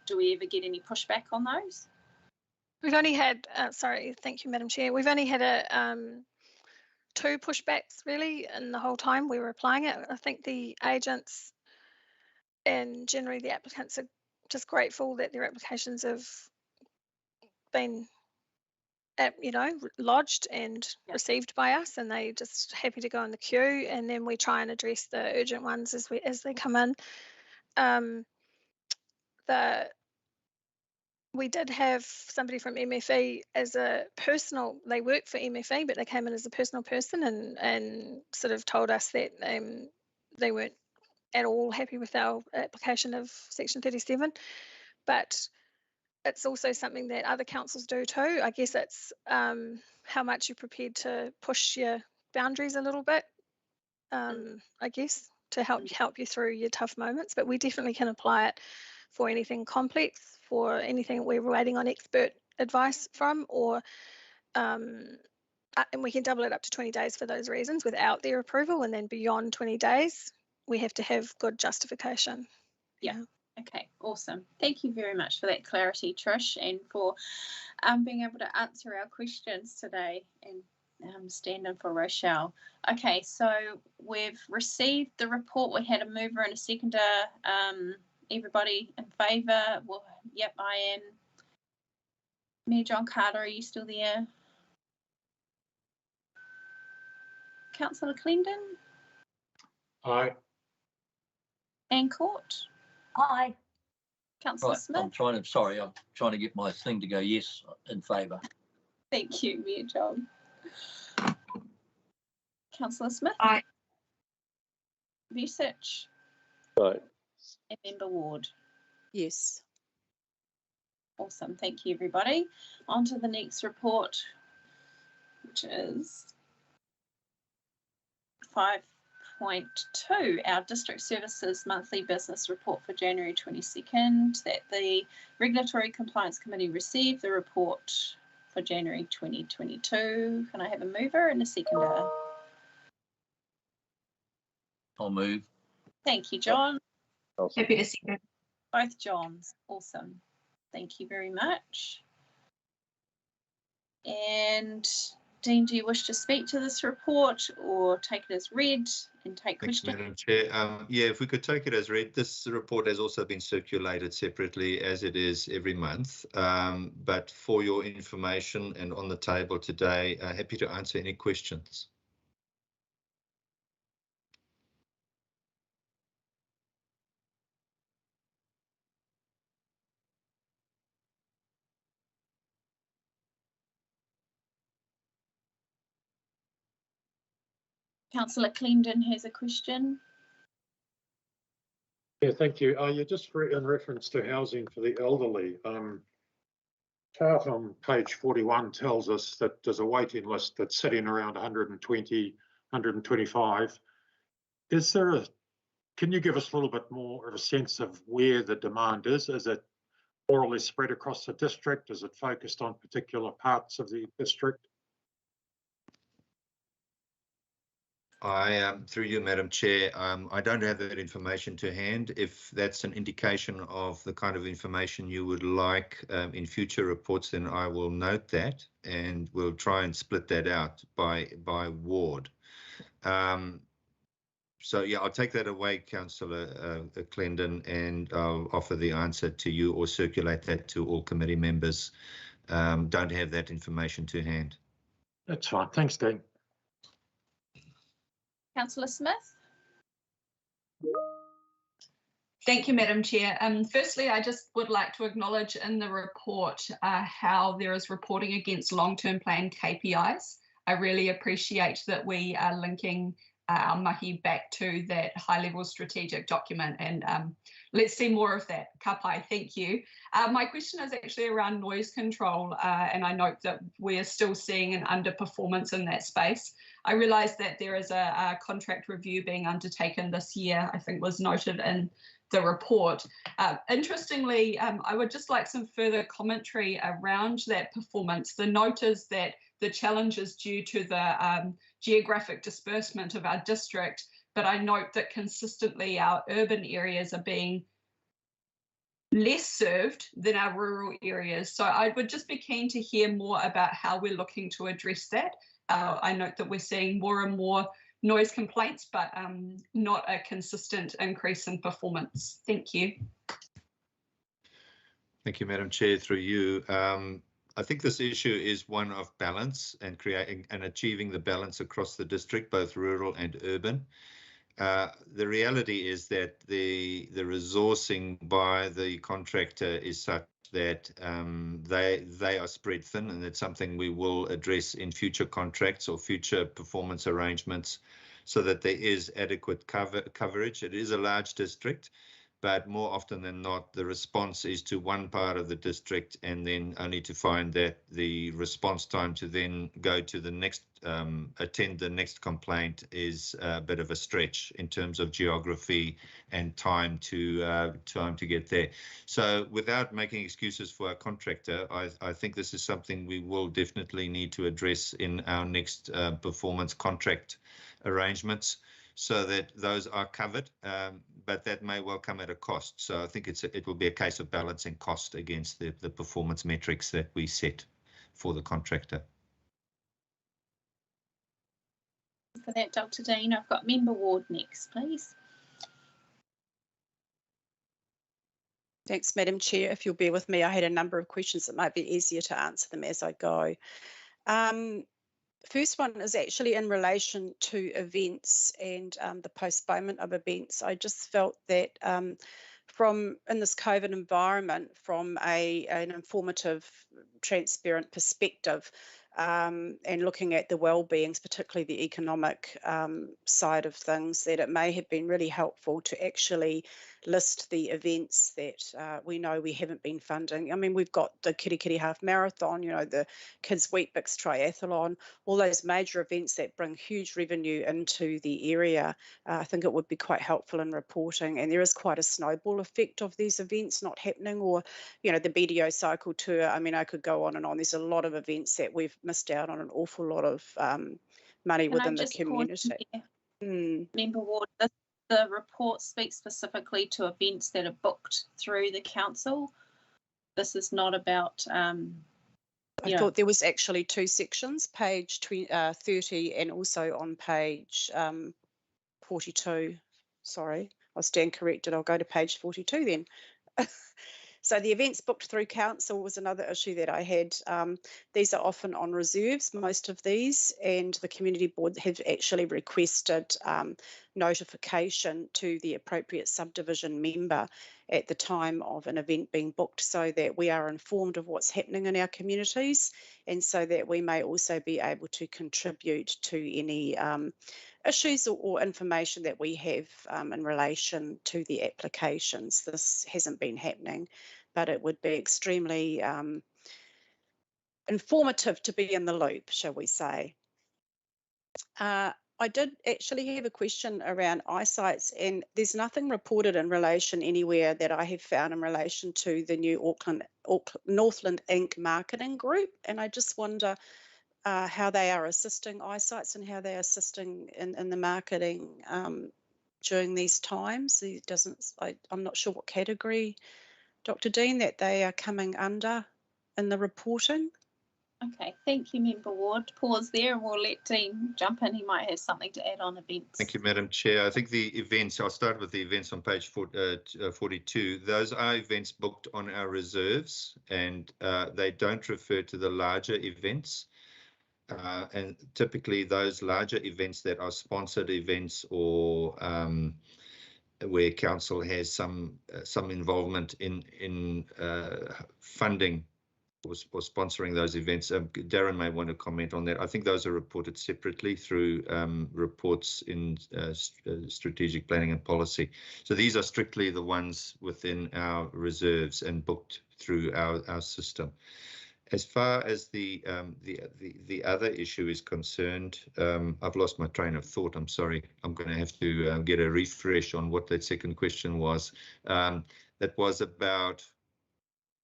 Do we ever get any pushback on those? We've only had, sorry, thank you, Madam Chair. We've only had two pushbacks really in the whole time we were applying it. I think the agents and generally the applicants are just grateful that their applications have been lodged and received by us, and they just happy to go in the queue, and then we try and address the urgent ones as they come in. We did have somebody from MFE as a personal, they work for MFE, but they came in as a personal person and sort of told us that they weren't at all happy with our application of Section 37, but it's also something that other councils do too. I guess it's how much you're prepared to push your boundaries a little bit, I guess, to help you through your tough moments. But we definitely can apply it for anything complex, for anything we're waiting on expert advice from, or and we can double it up to 20 days for those reasons without their approval, and then beyond 20 days, we have to have good justification. Yeah. Okay, awesome. Thank you very much for that clarity, Trish, and for being able to answer our questions today and stand in for Rochelle. Okay, so we've received the report. We had a mover and a seconder. Everybody in favour? Well, yep, I am. Mayor John Carter, are you still there? Councillor Clendon? Aye. Ann Court? Aye. Councillor Right, Smith? I'm trying to get my thing to go yes in favour. Thank you, Mayor John. Councillor Smith? Aye. Research? Aye. And Member Ward? Yes. Awesome, thank you everybody. On to the next report, which is 5.2, our District Services Monthly Business Report for January 22nd, that the Regulatory Compliance Committee received the report for January 2022. Can I have a mover and a seconder? I'll move. Thank you, John. Happy to see you. Both Johns, awesome. Thank you very much. And Dean, do you wish to speak to this report or take it as read and take Thanks, questions? Madam Chair. Yeah, if we could take it as read. This report has also been circulated separately, as it is every month. But for your information and on the table today, happy to answer any questions. Councillor Clendon has a question. Yeah, thank you. Yeah, just in reference to housing for the elderly, chart on page 41 tells us that there's a waiting list that's sitting around 120, 125. Is there can you give us a little bit more of a sense of where the demand is? Is it more or less spread across the district? Is it focused on particular parts of the district? Through you, Madam Chair, I don't have that information to hand. If that's an indication of the kind of information you would like in future reports, then I will note that and we'll try and split that out by ward. So yeah, I'll take that away, Councillor Clendon, and I'll offer the answer to you or circulate that to all committee members. Don't have that information to hand. That's fine. Thanks, Dean. Councillor Smith. Thank you, Madam Chair. Firstly, I just would like to acknowledge in the report how there is reporting against long-term plan KPIs. I really appreciate that we are linking our mahi back to that high-level strategic document, and let's see more of that. Ka pai, thank you. My question is actually around noise control, and I note that we're still seeing an underperformance in that space. I realise that there is a contract review being undertaken this year, I think was noted in the report. Interestingly, I would just like some further commentary around that performance. The note is that the challenge is due to the geographic disbursement of our district, but I note that consistently our urban areas are being less served than our rural areas. So I would just be keen to hear more about how we're looking to address that. I note that we're seeing more and more noise complaints, but not a consistent increase in performance. Thank you. Thank you, Madam Chair. Through you, I think this issue is one of balance and creating and achieving the balance across the district, both rural and urban. The reality is that the resourcing by the contractor is such that they are spread thin, and it's something we will address in future contracts or future performance arrangements so that there is adequate coverage. It is a large district, but more often than not, the response is to one part of the district, and then only to find that the response time to then go to the next, attend the next complaint is a bit of a stretch in terms of geography and time to get there. So without making excuses for our contractor, I think this is something we will definitely need to address in our next performance contract arrangements, so that those are covered, but that may well come at a cost. So I think it will be a case of balancing cost against the performance metrics that we set for the contractor. For that, Dr. Dean, I've got Member Ward next, please. Thanks, Madam Chair. If you'll bear with me, I had a number of questions. It might be easier to answer them as I go. First one is actually in relation to events and the postponement of events. I just felt that in this COVID environment, from an informative, transparent perspective, and looking at the well-beings, particularly the economic side of things, that it may have been really helpful to actually list the events that we know we haven't been funding. I mean, we've got the Kirikiri Half Marathon, you know, the Kids Weet-Bix Triathlon, all those major events that bring huge revenue into the area. I think it would be quite helpful in reporting, and there is quite a snowball effect of these events not happening, or, you know, the BDO cycle tour. I mean, I could go on and on. There's a lot of events that we've missed out on, an awful lot of money within the community. Member Ward, the report speaks specifically to events that are booked through the council. This is not about I thought there was actually two sections, page 30 and also on page 42. Sorry, I stand corrected. I'll go to page 42 then. So the events booked through council was another issue that I had. These are often on reserves, most of these, and the community board have actually requested notification to the appropriate subdivision member at the time of an event being booked so that we are informed of what's happening in our communities and so that we may also be able to contribute to any issues or information that we have in relation to the applications. This hasn't been happening, but it would be extremely informative to be in the loop, shall we say. I did actually have a question around eyesights, and there's nothing reported in relation anywhere that I have found in relation to the new Northland Inc. marketing group, and I just wonder how they are assisting eyesights and how they're assisting in the marketing during these times. I'm not sure what category, Dr. Dean, that they are coming under in the reporting. Okay, thank you, Member Ward. Pause there and we'll let Dean jump in. He might have something to add on events. Thank you, Madam Chair. I think the events, I'll start with the events on page 42. Those are events booked on our reserves and they don't refer to the larger events. And typically those larger events that are sponsored events or where council has some involvement in funding or sponsoring those events. Darren may want to comment on that. I think those are reported separately through reports in strategic planning and policy. So these are strictly the ones within our reserves and booked through our system. As far as the other issue is concerned, I've lost my train of thought. I'm sorry. I'm going to have to get a refresh on what that second question was. That was about.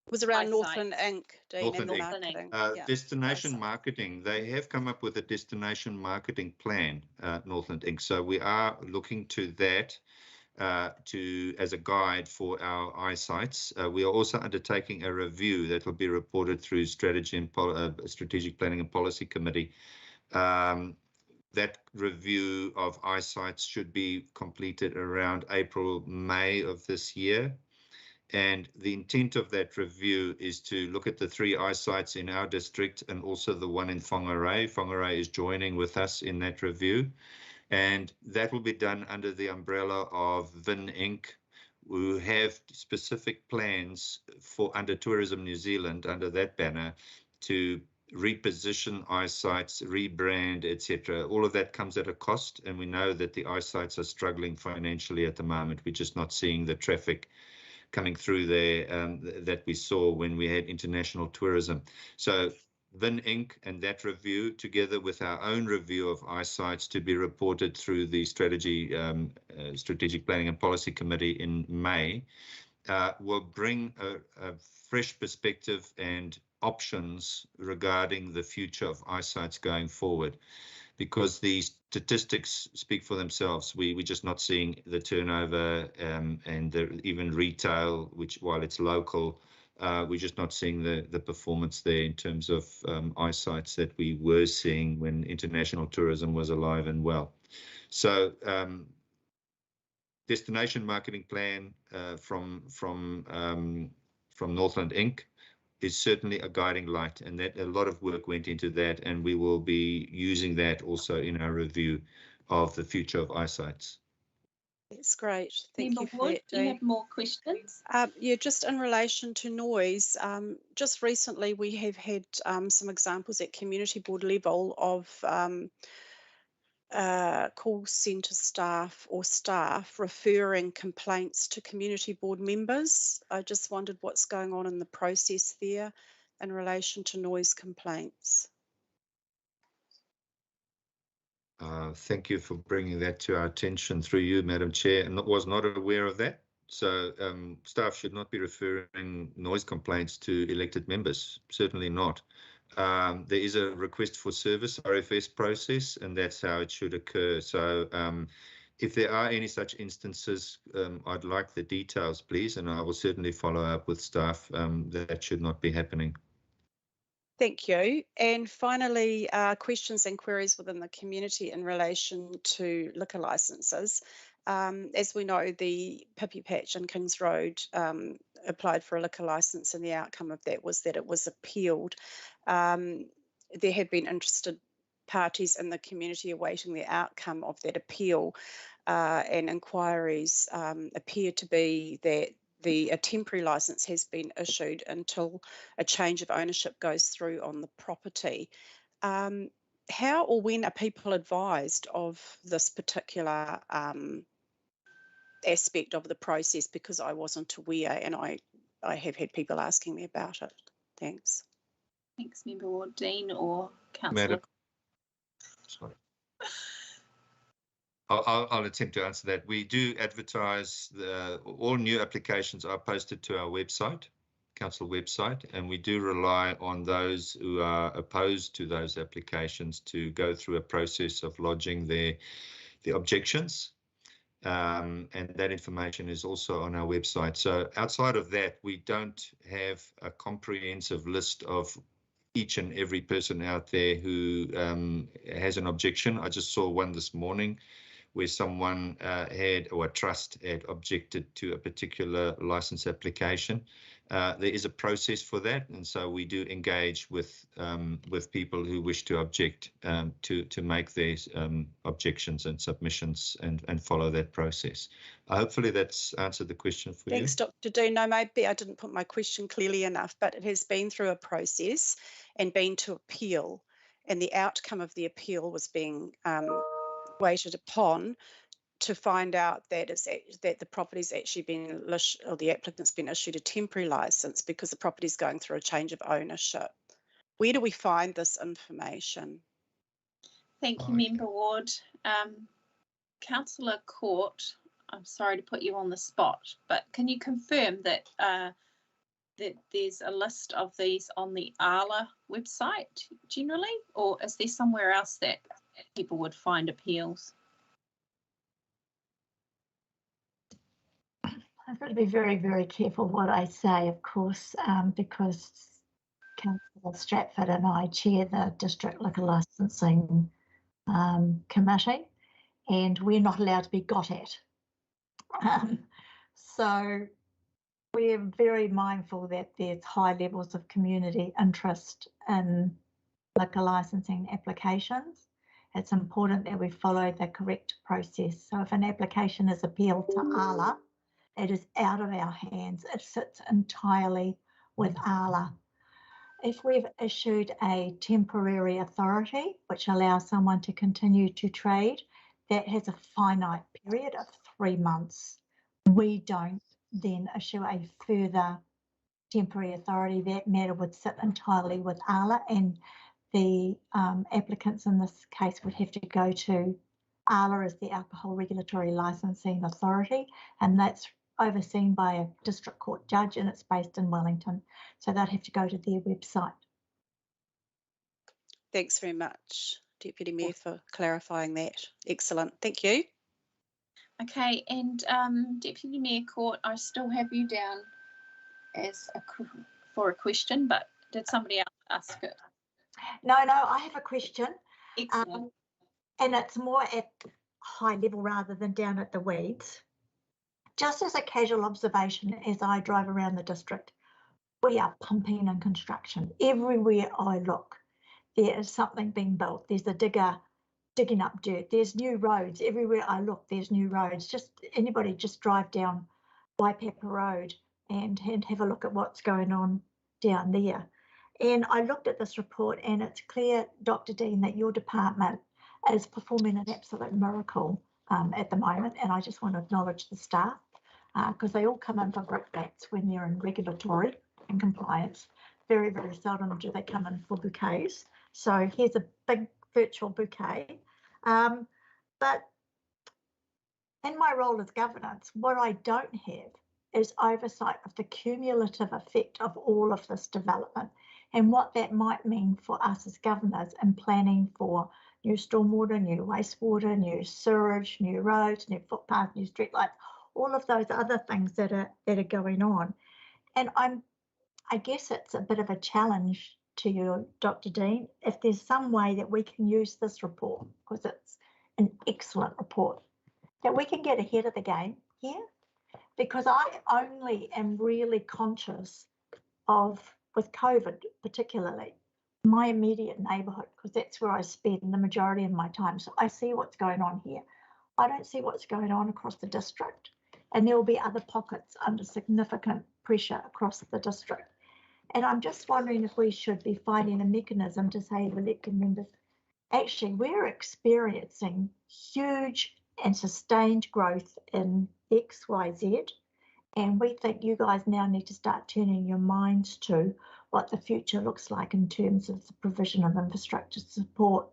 It was around Northland Inc. Northland and Inc. marketing. Destination marketing. They have come up with a destination marketing plan, Northland Inc. So we are looking to that as a guide for our eyesights. We are also undertaking a review that will be reported through Strategic Planning and Policy Committee. That review of eyesights should be completed around April, May of this year. And the intent of that review is to look at the 3 eyesights in our district and also the one in Whangarei. Whangarei is joining with us in that review. And that will be done under the umbrella of VIN Inc., who have specific plans for under Tourism New Zealand, under that banner, to reposition eyesights, rebrand, etc. All of that comes at a cost, and we know that the eyesights are struggling financially at the moment. We're just not seeing the traffic coming through there that we saw when we had international tourism. So VIN Inc. and that review, together with our own review of eyesights to be reported through the Strategic Planning and Policy Committee in May, will bring a fresh perspective and options regarding the future of eyesights going forward. Because the statistics speak for themselves. We're just not seeing the turnover and even retail, which while it's local, we're just not seeing the performance there in terms of eyesights that we were seeing when international tourism was alive and well. So destination marketing plan from Northland Inc. is certainly a guiding light, and that a lot of work went into that, and we will be using that also in our review of the future of eyesights. That's great. Thank you for Wood, that. do you have more questions? Yeah, just in relation to noise, just recently we have had some examples at community board level of call centre staff or staff referring complaints to community board members. I just wondered what's going on in the process there in relation to noise complaints. Thank you for bringing that to our attention through you, Madam Chair, and was not aware of that. So staff should not be referring noise complaints to elected members, certainly not. There is a request for service RFS process, and that's how it should occur. So if there are any such instances, I'd like the details, please, and I will certainly follow up with staff. That should not be happening. Thank you. And finally, questions and queries within the community in relation to liquor licences. As we know, the Pippy Patch in Kings Road applied for a liquor licence, and the outcome of that was that it was appealed. There have been interested parties in the community awaiting the outcome of that appeal, and inquiries appear to be that a temporary licence has been issued until a change of ownership goes through on the property. How or when are people advised of this particular aspect of the process? Because I wasn't aware, and I have had people asking me about it. Thanks. Thanks, Member Ward. Dean or Councillor? Madam, sorry. I'll attempt to answer that. We do advertise, all new applications are posted to our website, council website, and we do rely on those who are opposed to those applications to go through a process of lodging the objections. And that information is also on our website. So outside of that, we don't have a comprehensive list of each and every person out there who has an objection. I just saw one this morning where someone had, or a trust had objected to a particular license application. There is a process for that, and so we do engage with people who wish to object to make their objections and submissions and follow that process. Hopefully that's answered the question for you. Thanks, Dr. Dean. No, maybe I didn't put my question clearly enough, but it has been through a process and been to appeal, and the outcome of the appeal was being waited upon to find out that that the property's actually been, or the applicant's been issued a temporary licence because the property's going through a change of ownership. Where do we find this information? Thank you, Member Ward. Councillor Court, I'm sorry to put you on the spot, but can you confirm that that there's a list of these on the ALA website generally, or is there somewhere else that people would find appeals? I've got to be very, very careful what I say, of course, because Councillor Stratford and I chair the District Liquor Licensing Committee, and we're not allowed to be got at. So we're very mindful that there's high levels of community interest in liquor licensing applications. It's important that we follow the correct process. So if an application is appealed to ALA, it is out of our hands. It sits entirely with ALA. If we've issued a temporary authority, which allows someone to continue to trade, that has a finite period of 3 months. We don't then issue a further temporary authority. That matter would sit entirely with ALA, and the applicants in this case would have to go to ALA as the Alcohol Regulatory Licensing Authority, and that's overseen by a district court judge, and it's based in Wellington. So they'd have to go to their website. Thanks very much, Deputy Mayor, for clarifying that. Excellent, thank you. Okay, and Deputy Mayor Court, I still have you down as for a question, but did somebody else ask it? No, I have a question. Excellent. And it's more at high level rather than down at the weeds. Just as a casual observation, as I drive around the district, we are pumping in construction. Everywhere I look, there is something being built. There's a digger digging up dirt. There's new roads. Everywhere I look, there's new roads. Just anybody just drive down Waipapa Road and have a look at what's going on down there. And I looked at this report, and it's clear, Dr. Dean, that your department is performing an absolute miracle at the moment. And I just want to acknowledge the staff because they all come in for brickbats when they're in regulatory and compliance. Very, very seldom do they come in for bouquets. So here's a big virtual bouquet. But in my role as governance, what I don't have is oversight of the cumulative effect of all of this development and what that might mean for us as governors in planning for new stormwater, new wastewater, new sewage, new roads, new footpaths, new streetlights, all of those other things that are going on. And I guess it's a bit of a challenge to you, Dr. Dean, if there's some way that we can use this report, because it's an excellent report, that we can get ahead of the game here, because I only am really conscious of, with COVID particularly, my immediate neighbourhood, because that's where I spend the majority of my time. So I see what's going on here. I don't see what's going on across the district. And there will be other pockets under significant pressure across the district. And I'm just wondering if we should be finding a mechanism to say to elected members, actually, we're experiencing huge and sustained growth in X, Y, Z. And we think you guys now need to start turning your minds to what the future looks like in terms of the provision of infrastructure to support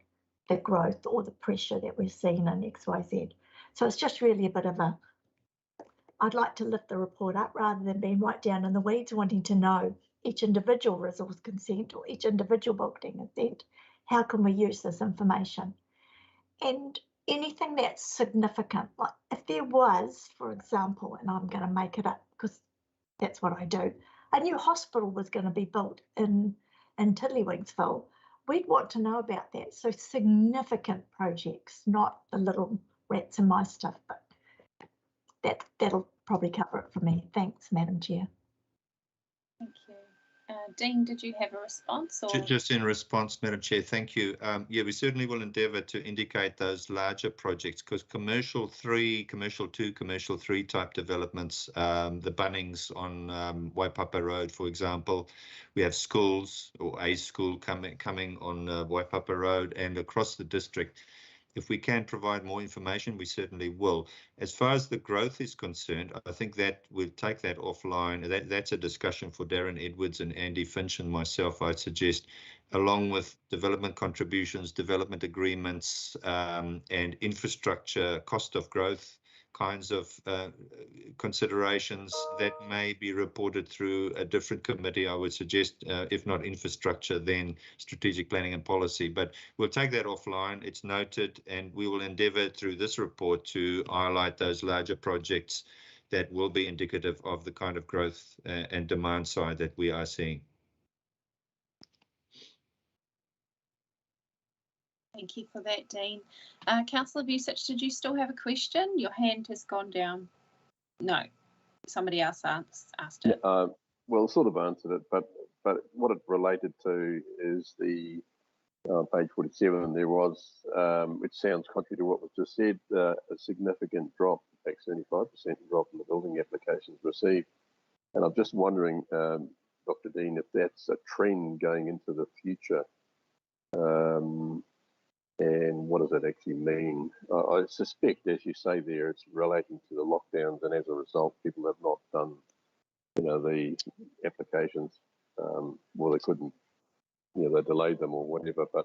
the growth or the pressure that we're seeing in X, Y, Z. So it's just really a bit of a, I'd like to lift the report up rather than being right down in the weeds wanting to know each individual resource consent or each individual building consent. How can we use this information? And anything that's significant, like if there was, for example, and I'm going to make it up because that's what I do, a new hospital was going to be built in Tiddlywingsville, we'd want to know about that. So significant projects, not the little rats and mice stuff, but that'll probably cover it for me. Thanks, Madam Chair. Thank you. Dean, did you have a response? Or? Just in response, Madam Chair, thank you. Yeah, we certainly will endeavour to indicate those larger projects because commercial 3, commercial 2, commercial 3 type developments, the Bunnings on Waipapa Road, for example, we have schools or a school coming on Waipapa Road and across the district. If we can provide more information, we certainly will. As far as the growth is concerned, I think that we'll take that offline. That's a discussion for Darren Edwards and Andy Finch and myself, I'd suggest, along with development contributions, development agreements, and infrastructure, cost of growth kinds of considerations that may be reported through a different committee, I would suggest, if not infrastructure, then strategic planning and policy. But we'll take that offline. It's noted, and we will endeavour through this report to highlight those larger projects that will be indicative of the kind of growth and demand side that we are seeing. Thank you for that, Dean. Councillor Vusic, did you still have a question? Your hand has gone down. No, somebody else asked it. Yeah, well, sort of answered it, but what it related to is the page 47. There was, which sounds contrary to what was just said, a significant drop, in fact, 75% drop in the building applications received. And I'm just wondering, Dr. Dean, if that's a trend going into the future. And what does that actually mean? I suspect, as you say there, it's relating to the lockdowns, and as a result, people have not done, the applications. Well, they couldn't, they delayed them or whatever. But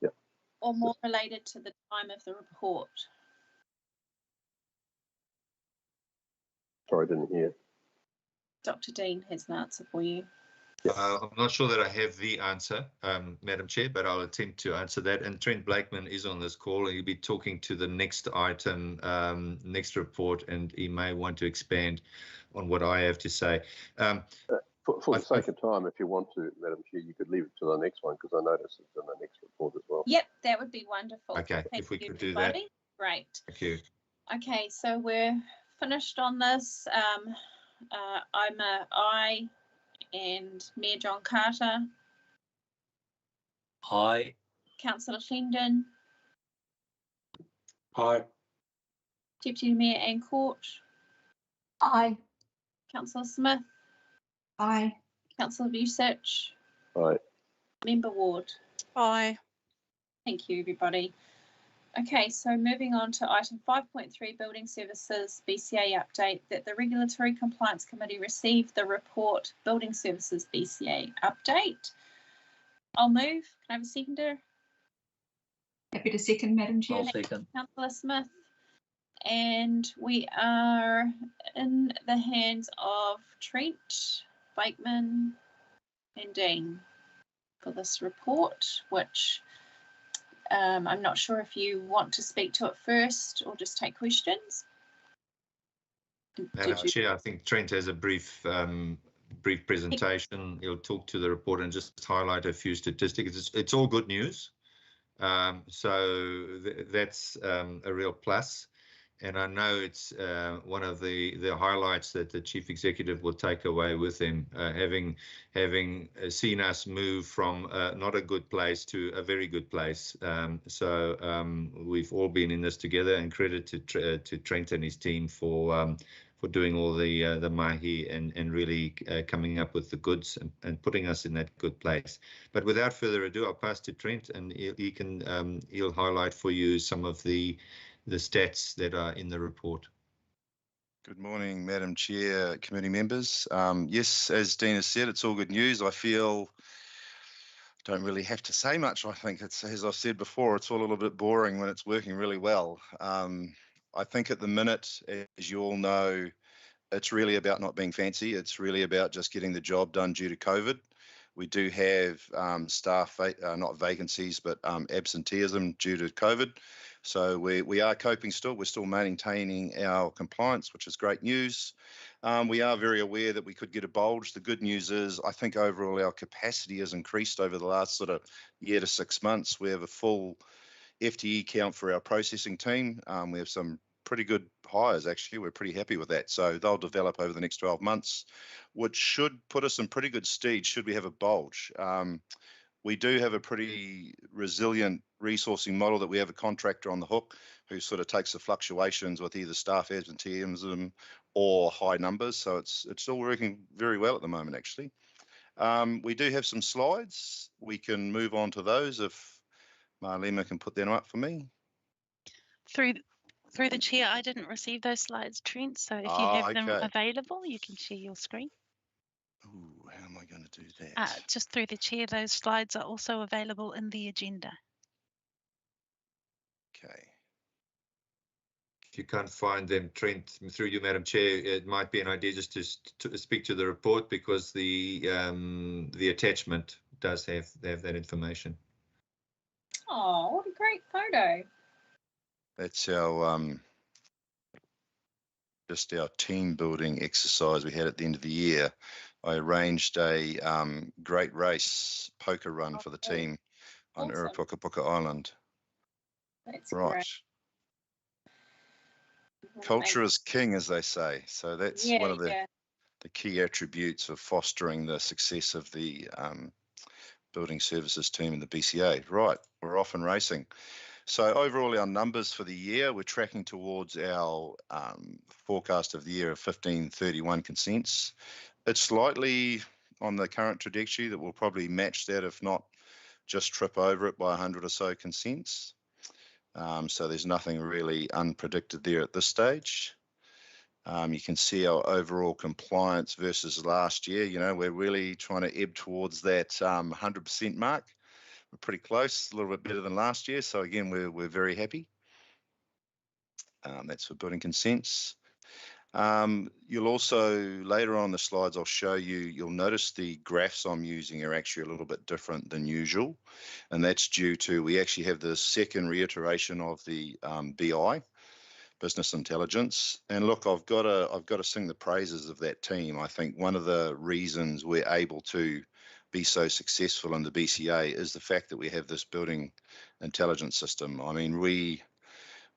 yeah. Or more related to the time of the report. Sorry, I didn't hear. Dr. Dean has an answer for you. I'm not sure that I have the answer, Madam Chair, but I'll attempt to answer that. And Trent Blakeman is on this call, and he'll be talking to the next item, next report, and he may want to expand on what I have to say. For the sake of time, if you want to, Madam Chair, you could leave it to the next one because I notice it's in the next report as well. Yep, that would be wonderful. Okay, Thank if we you, could do everybody. that. Great. Thank you. Okay, so we're finished on this. I'm a aye. And Mayor John Carter. Aye. Councillor Shendon. Aye. Deputy Mayor Ann Court. Aye. Councillor Smith. Aye. Councillor Vusic. Aye. Member Ward. Aye. Thank you, everybody. Okay, so moving on to item 5.3, Building Services BCA update, that the Regulatory Compliance Committee received the report Building Services BCA update. I'll move. Can I have a seconder? Happy to second, Madam Chair. I'll second. Councillor Smith. And we are in the hands of Trent, Blakeman and Dean for this report, which I'm not sure if you want to speak to it first or just take questions. Madam Chair, I think Trent has a brief brief presentation. He'll talk to the report and just highlight a few statistics. It's all good news. So that's a real plus. And I know it's one of the highlights that the chief executive will take away with him, having seen us move from not a good place to a very good place. So we've all been in this together, and credit to Trent and his team for doing all the mahi and really coming up with the goods and putting us in that good place. But without further ado, I'll pass to Trent, and he'll highlight for you some of the stats that are in the report. Good morning, Madam Chair, committee members. Yes, as Dean has said, it's all good news. I feel don't really have to say much. I think it's, as I've said before, it's all a little bit boring when it's working really well. I think at the minute, as you all know, it's really about not being fancy. It's really about just getting the job done due to COVID. We do have staff, not vacancies, but absenteeism due to COVID. So we are coping still. We're still maintaining our compliance, which is great news. We are very aware that we could get a bulge. The good news is I think overall our capacity has increased over the last sort of year to 6 months. We have a full FTE count for our processing team. We have some pretty good hires, actually. We're pretty happy with that. So they'll develop over the next 12 months, which should put us in pretty good stead should we have a bulge. We do have a pretty resilient resourcing model that we have a contractor on the hook who sort of takes the fluctuations with either staff absenteeism or high numbers. So it's still working very well at the moment, actually. We do have some slides. We can move on to those if Marlema can put them up for me. Through the chair, I didn't receive those slides, Trent. So if you have them available, you can share your screen. Ooh, how am I going to do that? Just through the chair, those slides are also available in the agenda. Okay. If you can't find them, Trent, through you, Madam Chair, it might be an idea just to speak to the report, because the attachment does have that information. Oh, what a great photo. That's our just our team building exercise we had at the end of the year. I arranged a great race poker run for the team on Urapukapuka Island. That's right. Great. Culture is king, as they say. So that's one of the key attributes of fostering the success of the building services team in the BCA. Right, we're off and racing. So overall, our numbers for the year, we're tracking towards our forecast of the year of 1531 consents. It's slightly on the current trajectory that will probably match that, if not just trip over it by 100 or so consents. So there's nothing really unpredicted there at this stage. You can see our overall compliance versus last year. You know, we're really trying to ebb towards that 100% mark. We're pretty close, a little bit better than last year. So again, we're very happy. That's for building consents. You'll also, later on the slides I'll show you, you'll notice the graphs I'm using are actually a little bit different than usual. And that's due to, we actually have the second reiteration of the BI, business intelligence. And look, I've got to sing the praises of that team. I think one of the reasons we're able to be so successful in the BCA is the fact that we have this building intelligence system. I mean, we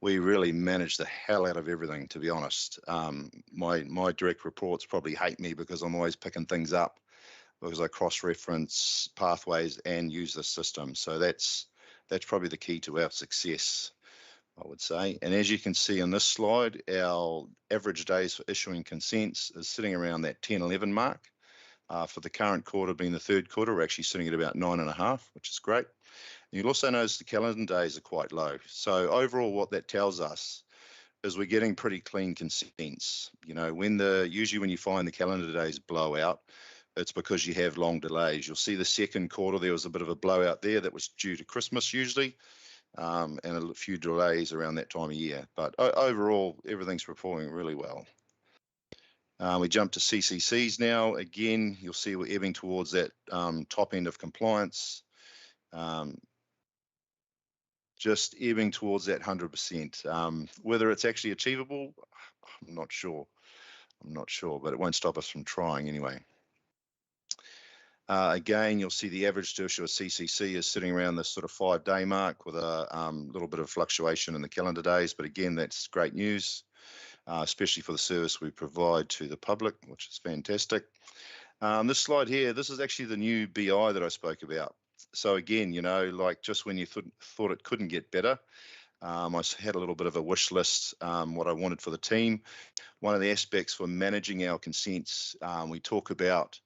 really manage the hell out of everything, to be honest. My direct reports probably hate me because I'm always picking things up because I cross-reference pathways and use the system. So that's probably the key to our success, I would say. And as you can see on this slide, our average days for issuing consents is sitting around that 10, 11 mark. For the current quarter being the third quarter, we're actually sitting at about 9.5, which is great. And you'll also notice the calendar days are quite low. So overall, what that tells us is we're getting pretty clean consents. You know, usually when you find the calendar days blow out, it's because you have long delays. You'll see the second quarter, there was a bit of a blowout there that was due to Christmas usually, and a few delays around that time of year. But overall, everything's performing really well. We jump to CCCs now. Again, you'll see we're ebbing towards that top end of compliance. Just ebbing towards that 100%. Whether it's actually achievable, I'm not sure, but it won't stop us from trying anyway. Again, you'll see the average to issue a CCC is sitting around this sort of 5-day mark with a little bit of fluctuation in the calendar days. But again, that's great news, especially for the service we provide to the public, which is fantastic. This slide here, this is actually the new BI that I spoke about. So again, you know, like just when you thought it couldn't get better, I had a little bit of a wish list, what I wanted for the team. One of the aspects for managing our consents, we talk about.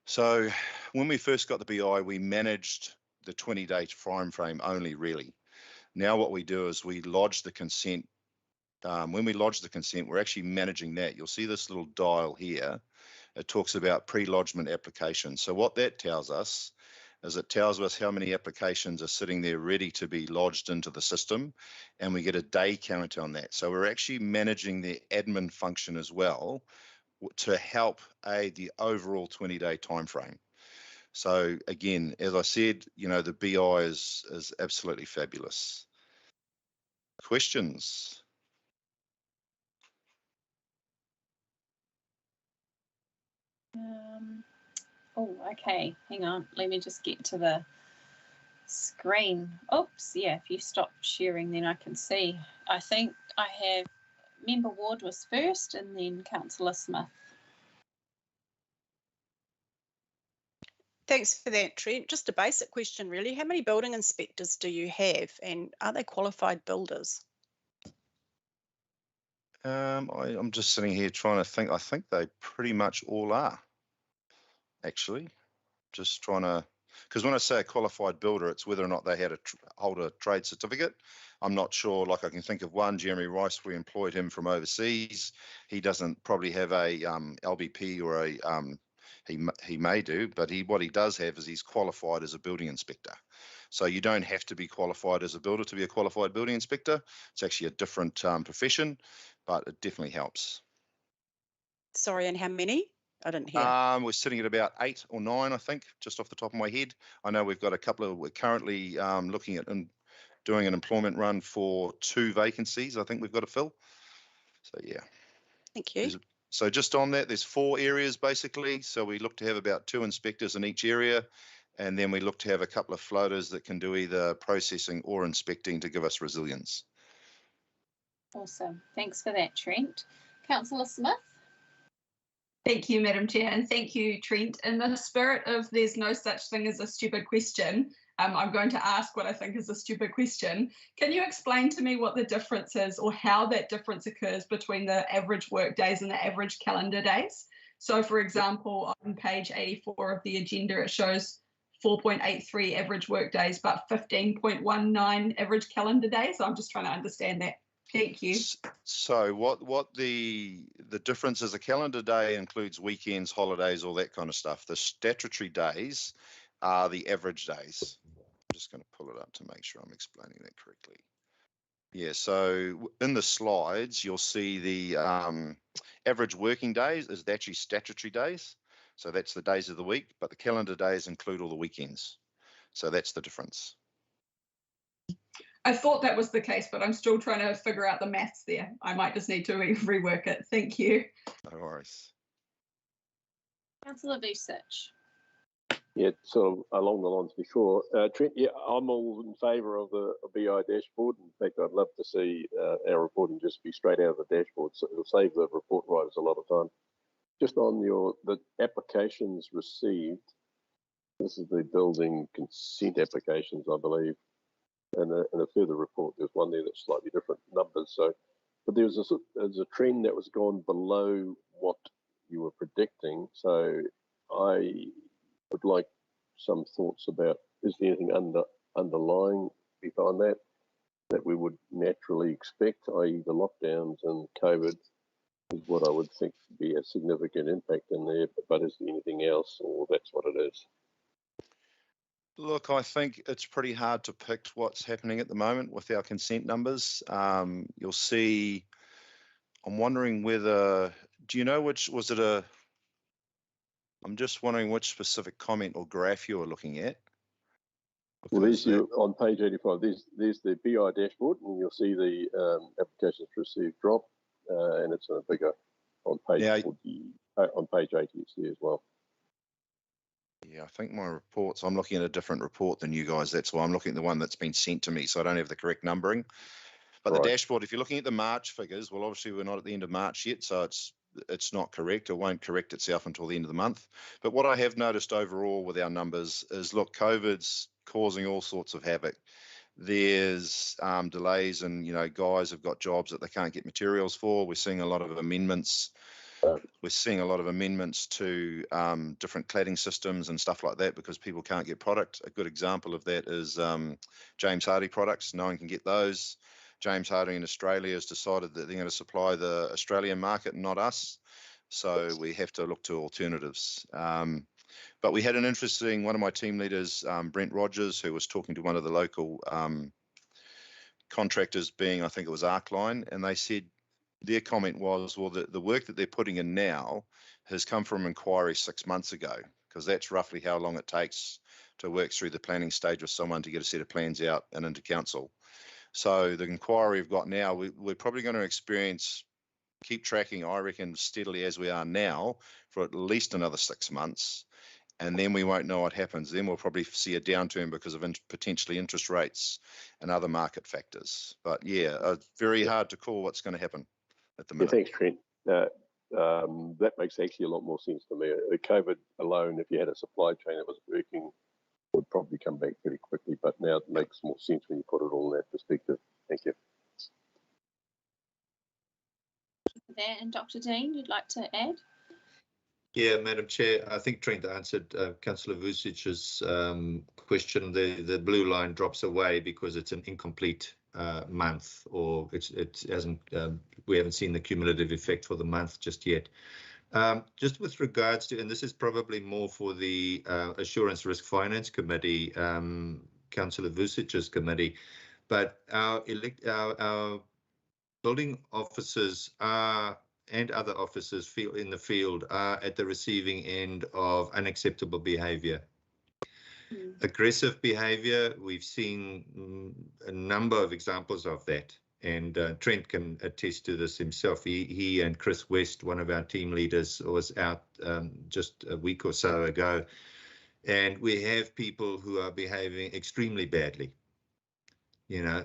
So when we first got the BI, we managed the 20-day time frame only, really. Now what we do is we lodge the consent. When we lodge the consent, we're actually managing that. You'll see this little dial here. It talks about pre-lodgement applications. So what that tells us is it tells us how many applications are sitting there ready to be lodged into the system, and we get a day count on that. So we're actually managing the admin function as well to help aid the overall 20-day time frame. So again, as I said, you know, the BI is absolutely fabulous. Questions? Oh, okay. Hang on. Let me just get to the screen. Oops. Yeah, if you stop sharing, then I can see. I think I have Member Ward was first and then Councillor Smith. Thanks for that, Trent. Just a basic question, really. How many building inspectors do you have, and are they qualified builders? I'm just sitting here trying to think. I think they pretty much all are, actually. Just trying to, because when I say a qualified builder, it's whether or not they had hold a trade certificate. I'm not sure. Like I can think of one, Jeremy Rice. We employed him from overseas. He doesn't probably have a LBP or a he may do, but what he does have is he's qualified as a building inspector. So you don't have to be qualified as a builder to be a qualified building inspector. It's actually a different profession, but it definitely helps. Sorry, and how many? I didn't hear. We're sitting at about 8 or 9, I think, just off the top of my head. I know we've got a couple of, we're currently looking at doing an employment run for 2 vacancies I think we've got to fill. So yeah. Thank you. So just on that, there's 4 areas basically. So we look to have about 2 inspectors in each area. And then we look to have a couple of floaters that can do either processing or inspecting to give us resilience. Awesome. Thanks for that, Trent. Councillor Smith. Thank you, Madam Chair, and thank you, Trent. In the spirit of there's no such thing as a stupid question, I'm going to ask what I think is a stupid question. Can you explain to me what the difference is or how that difference occurs between the average work days and the average calendar days? So, for example, on page 84 of the agenda, it shows 4.83 average work days, but 15.19 average calendar days. I'm just trying to understand that. Thank you. So what the difference is, a calendar day includes weekends, holidays, all that kind of stuff. The statutory days are the average days. I'm just going to pull it up to make sure I'm explaining that correctly. Yeah, so in the slides, you'll see the average working days is actually statutory days. So that's the days of the week, but the calendar days include all the weekends. So that's the difference. I thought that was the case, but I'm still trying to figure out the maths there. I might just need to rework it. Thank you. No worries. Councillor Vucic. Yeah, sort of along the lines before. Trent, yeah, I'm all in favour of the BI dashboard. In fact, I'd love to see our reporting just be straight out of the dashboard. So it'll save the report writers a lot of time. Just on the applications received, this is the building consent applications, I believe. And in a further report, there's one there that's slightly different numbers. So, but there's a trend that was gone below what you were predicting. So I would like some thoughts about, is there anything underlying behind that we would naturally expect, i.e. the lockdowns and COVID is what I would think would be a significant impact in there, but is there anything else, or that's what it is? Look, I think it's pretty hard to pick what's happening at the moment with our consent numbers. You'll see, I'm wondering whether, do you know which, was it a, I'm just wondering which specific comment or graph you're looking at. Well, there's on page 85, there's the BI dashboard, and you'll see the applications received drop, and it's in a bigger on page 40, on page 80, it's there as well. think my reports, I'm looking at a different report than you guys. That's why I'm looking at the one that's been sent to me. So I don't have the correct numbering. But Right. the dashboard, if you're looking at the March figures, well, obviously we're not at the end of March yet, so it's not correct. It won't correct itself until the end of the month. But what I have noticed overall with our numbers is, look, COVID's causing all sorts of havoc. There's delays, and guys have got jobs that they can't get materials for. We're seeing a lot of amendments. We're seeing a lot of amendments to different cladding systems and stuff like that because people can't get product. A good example of that is James Hardie products. No one can get those. James Hardie in Australia has decided that they're going to supply the Australian market, not us. So we have to look to alternatives. But we had an interesting, one of my team leaders, Brent Rogers, who was talking to one of the local contractors, being, I think it was Arcline, and they said, their comment was, well, the work that they're putting in now has come from inquiry 6 months ago, because that's roughly how long it takes to work through the planning stage with someone to get a set of plans out and into council. So the inquiry we've got now, we're probably going to keep tracking, I reckon, steadily as we are now for at least another 6 months. And then we won't know what happens. Then we'll probably see a downturn because of potentially interest rates and other market factors. But yeah, very hard to call what's going to happen at the minute. Yeah, thanks, Trent. That makes actually a lot more sense to me. The COVID alone, if you had a supply chain that was working, would probably come back pretty quickly. But now it makes more sense when you put it all in that perspective. Thank you. There, and Dr. Dean, you'd like to add? Yeah, Madam Chair, I think Trent answered Councillor Vucic's question. The blue line drops away because it's an incomplete month, or it hasn't. We haven't seen the cumulative effect for the month just yet. Just with regards to, and this is probably more for the Assurance Risk Finance Committee, Councillor Vucic's committee, but our building officers are, and other officers in the field are at the receiving end of unacceptable behaviour. Aggressive behaviour, we've seen a number of examples of that, and Trent can attest to this himself. He and Chris West, one of our team leaders, was out just a week or so ago, and we have people who are behaving extremely badly.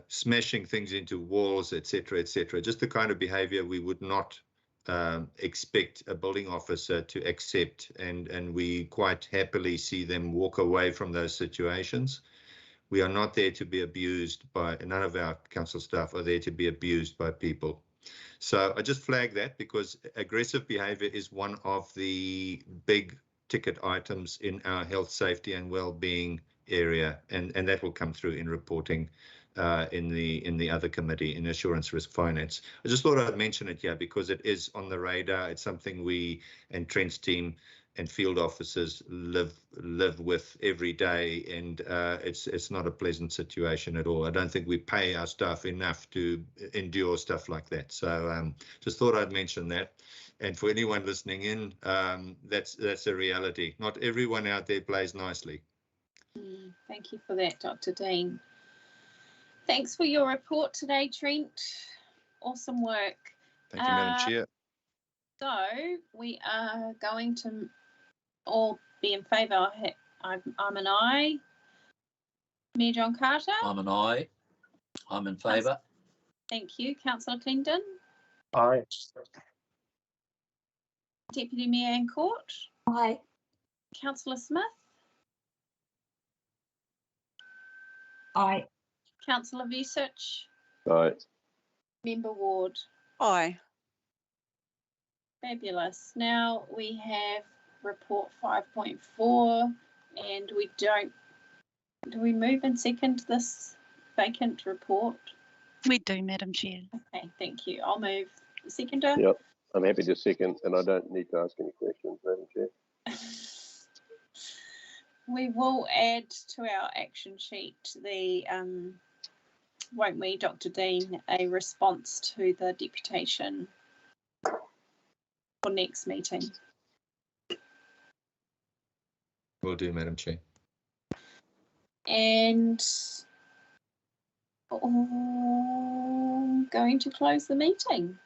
Smashing things into walls, etc., etc. Just the kind of behaviour we would not expect a building officer to accept, and we quite happily see them walk away from those situations. We are not there to be abused by, none of our council staff are there to be abused by people. So I just flag that because aggressive behaviour is one of the big ticket items in our health, safety and well-being area, and that will come through in reporting in the other committee, in Assurance Risk Finance. I just thought I'd mention it here because it is on the radar. It's something we and Trent's team and field officers live with every day, and it's not a pleasant situation at all. I don't think we pay our staff enough to endure stuff like that. So just thought I'd mention that. And for anyone listening in, that's a reality. Not everyone out there plays nicely. Thank you for that, Dr. Dean. Thanks for your report today, Trent. Awesome work. Thank you, Madam Chair. So we are going to all be in favour. I'm an aye. Mayor John Carter? I'm an aye. I'm in favour. Thank you. Councillor Clendon? Aye. Deputy Mayor in Court? Aye. Councillor Smith? Aye. Councillor Vucic? Aye. Member Ward? Aye. Fabulous. Now we have report 5.4, and do we move and second this vacant report? We do, Madam Chair. Okay, thank you. I'll move. Seconder? Yep, I'm happy to second, and I don't need to ask any questions, Madam Chair. We will add to our action sheet the, won't we, Dr. Dean, a response to the deputation for next meeting. Will do, Madam Chair. And going to close the meeting.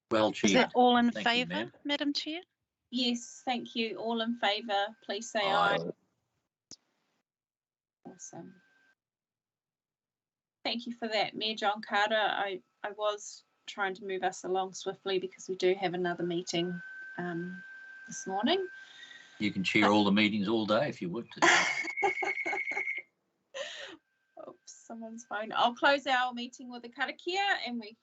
Well, Is Chair. that all in Thank you, favour, ma'am. Madam Chair? Yes, thank you. All in favour, please say Aye. aye. Awesome. Thank you for that, Mayor John Carter. I was trying to move us along swiftly because we do have another meeting this morning. You can chair all the meetings all day if you would. Oops, someone's phone. I'll close our meeting with a karakia, and we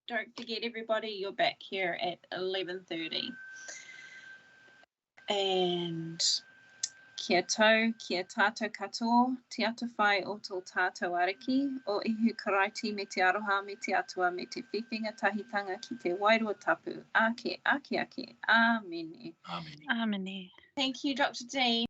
don't forget, everybody, you're back here at 11:30. And kia tau, kia tātou katoa, te ata whai o tō tātou ariki, o ihu karaiti me te aroha, me te atua, me te whiwhinga tahitanga ki te wairua tapu, ake, ake, ake, āmene. Amen. Amen. Thank you, Dr. Dean.